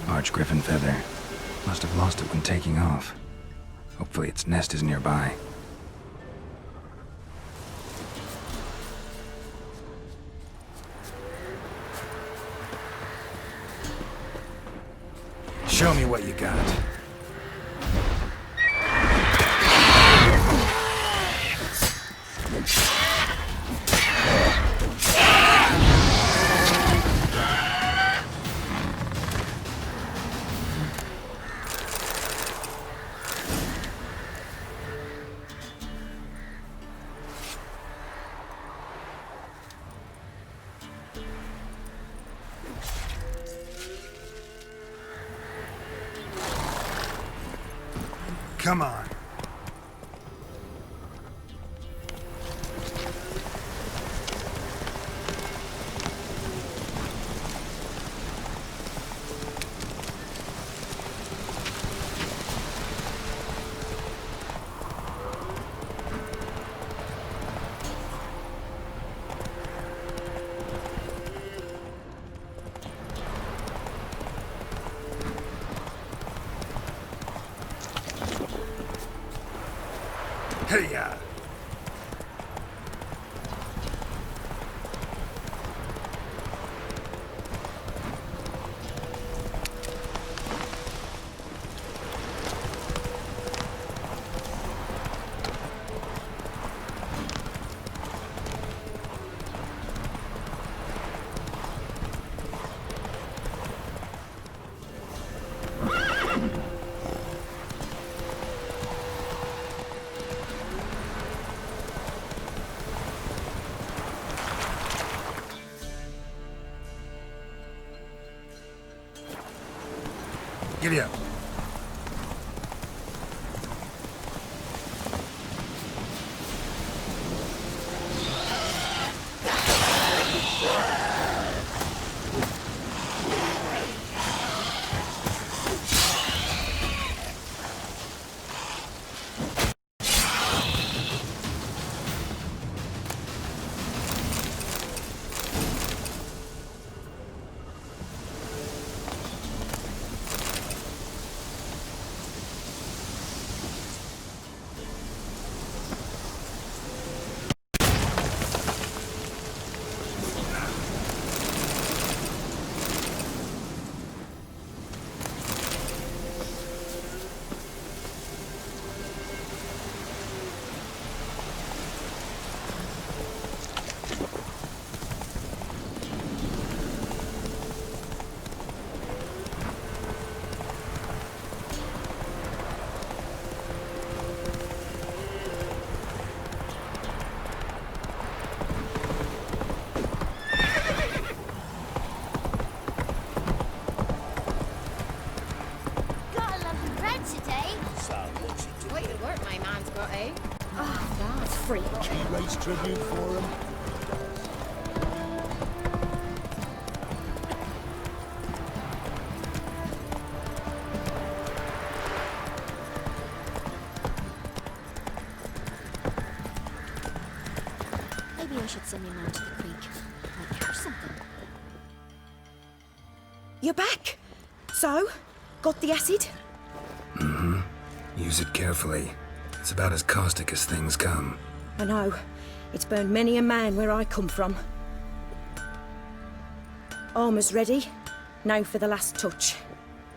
Archgriffin feather. Must have lost it when taking off. Hopefully its nest is nearby. Show me what you got. Come on. Hey-ya! Giddy up. Raise tribute for him. Maybe I should send him out to the creek. Might catch something. You're back. So, got the acid? Mm-hmm. Use it carefully. It's about as caustic as things come. I know. It's burned many a man where I come from. Armour's ready. Now for the last touch.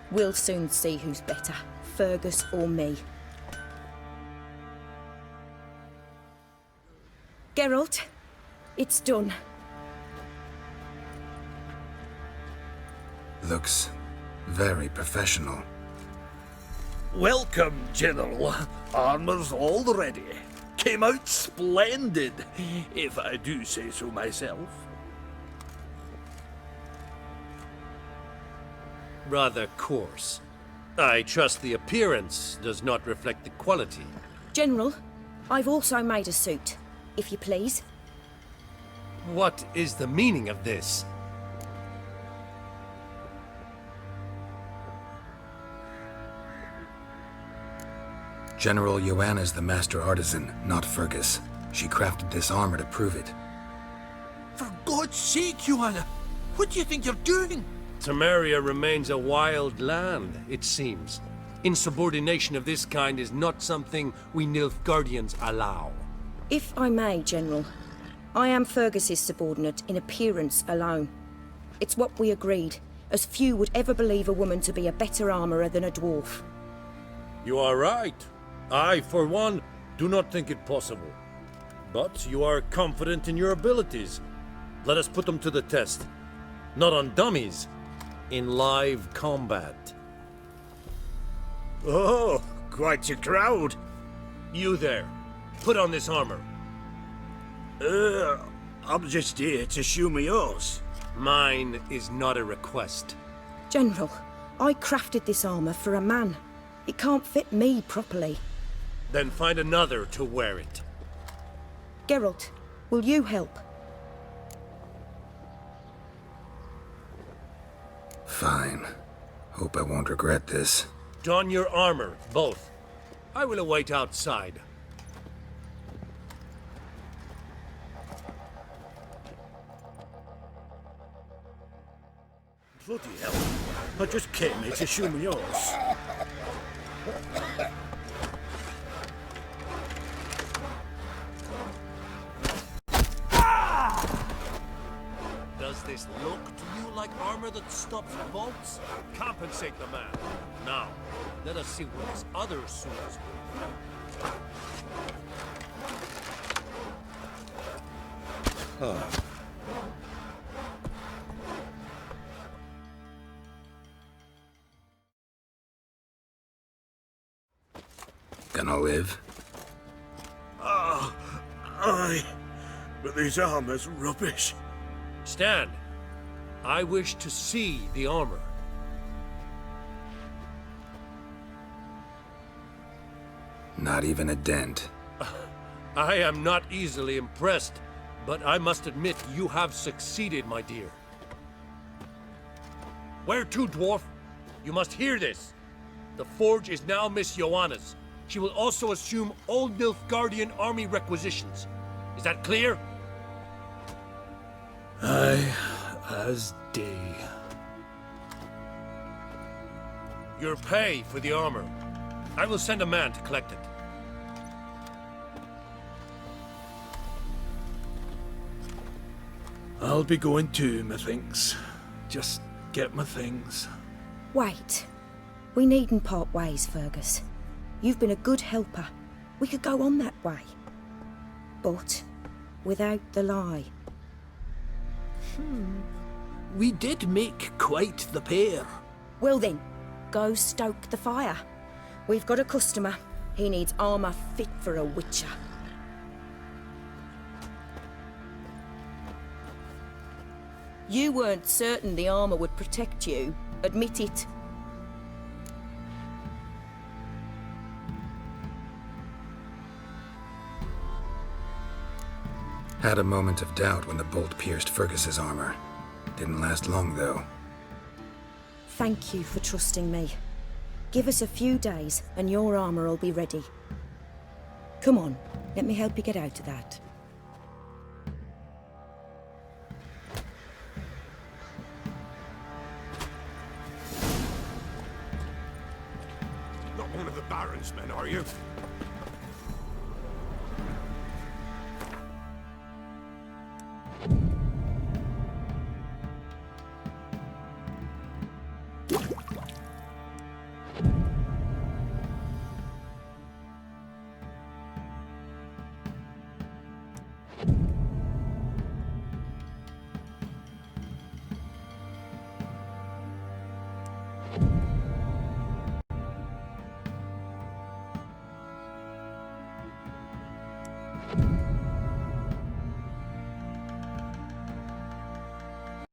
We'll soon see who's better, Fergus or me. Geralt, it's done. Looks very professional. Welcome, General. Armour's all ready. Came out splendid, if I do say so myself. Rather coarse. I trust the appearance does not reflect the quality. General, I've also made a suit, if you please. What is the meaning of this? General Joanna's the master artisan, not Fergus. She crafted this armor to prove it. For God's sake, Joanna, what do you think you're doing? Temeria remains a wild land, it seems. Insubordination of this kind is not something we Nilfgaardians allow. If I may, General, I am Fergus's subordinate in appearance alone. It's what we agreed, as few would ever believe a woman to be a better armourer than a dwarf. You are right. I, for one, do not think it possible. But you are confident in your abilities. Let us put them to the test. Not on dummies, in live combat. Oh, quite a crowd. You there, put on this armor. I'm just here to show me yours. Mine is not a request. General, I crafted this armour for a man. It can't fit me properly. Then find another to wear it. Geralt, will you help? Fine. Hope I won't regret this. Don your armor, both. I will await outside. Bloody hell. I just came here to show me yours. Does this look to you like armor that stops bolts? Compensate the man. Now, let us see what his other suit is worth. Gonna live? Aye. But this armor's rubbish. Stand. I wish to see the armor. Not even a dent. I am not easily impressed, but I must admit you have succeeded, my dear. Where to, dwarf? You must hear this. The forge is now Miss Joanna's. She will also assume all Nilfgaardian army requisitions. Is that clear? Aye, as day. Your pay for the armor. I will send a man to collect it. I'll be going too, methinks. Just get my things. Wait. We needn't part ways, Fergus. You've been a good helper. We could go on that way. But without the lie. We did make quite the pair. Well then, go stoke the fire. We've got a customer. He needs armour fit for a witcher. You weren't certain the armour would protect you. Admit it. Had a moment of doubt when the bolt pierced Fergus's armor. Didn't last long, though. Thank you for trusting me. Give us a few days and your armour will be ready. Come on, let me help you get out of that. Not one of the Baron's men, are you?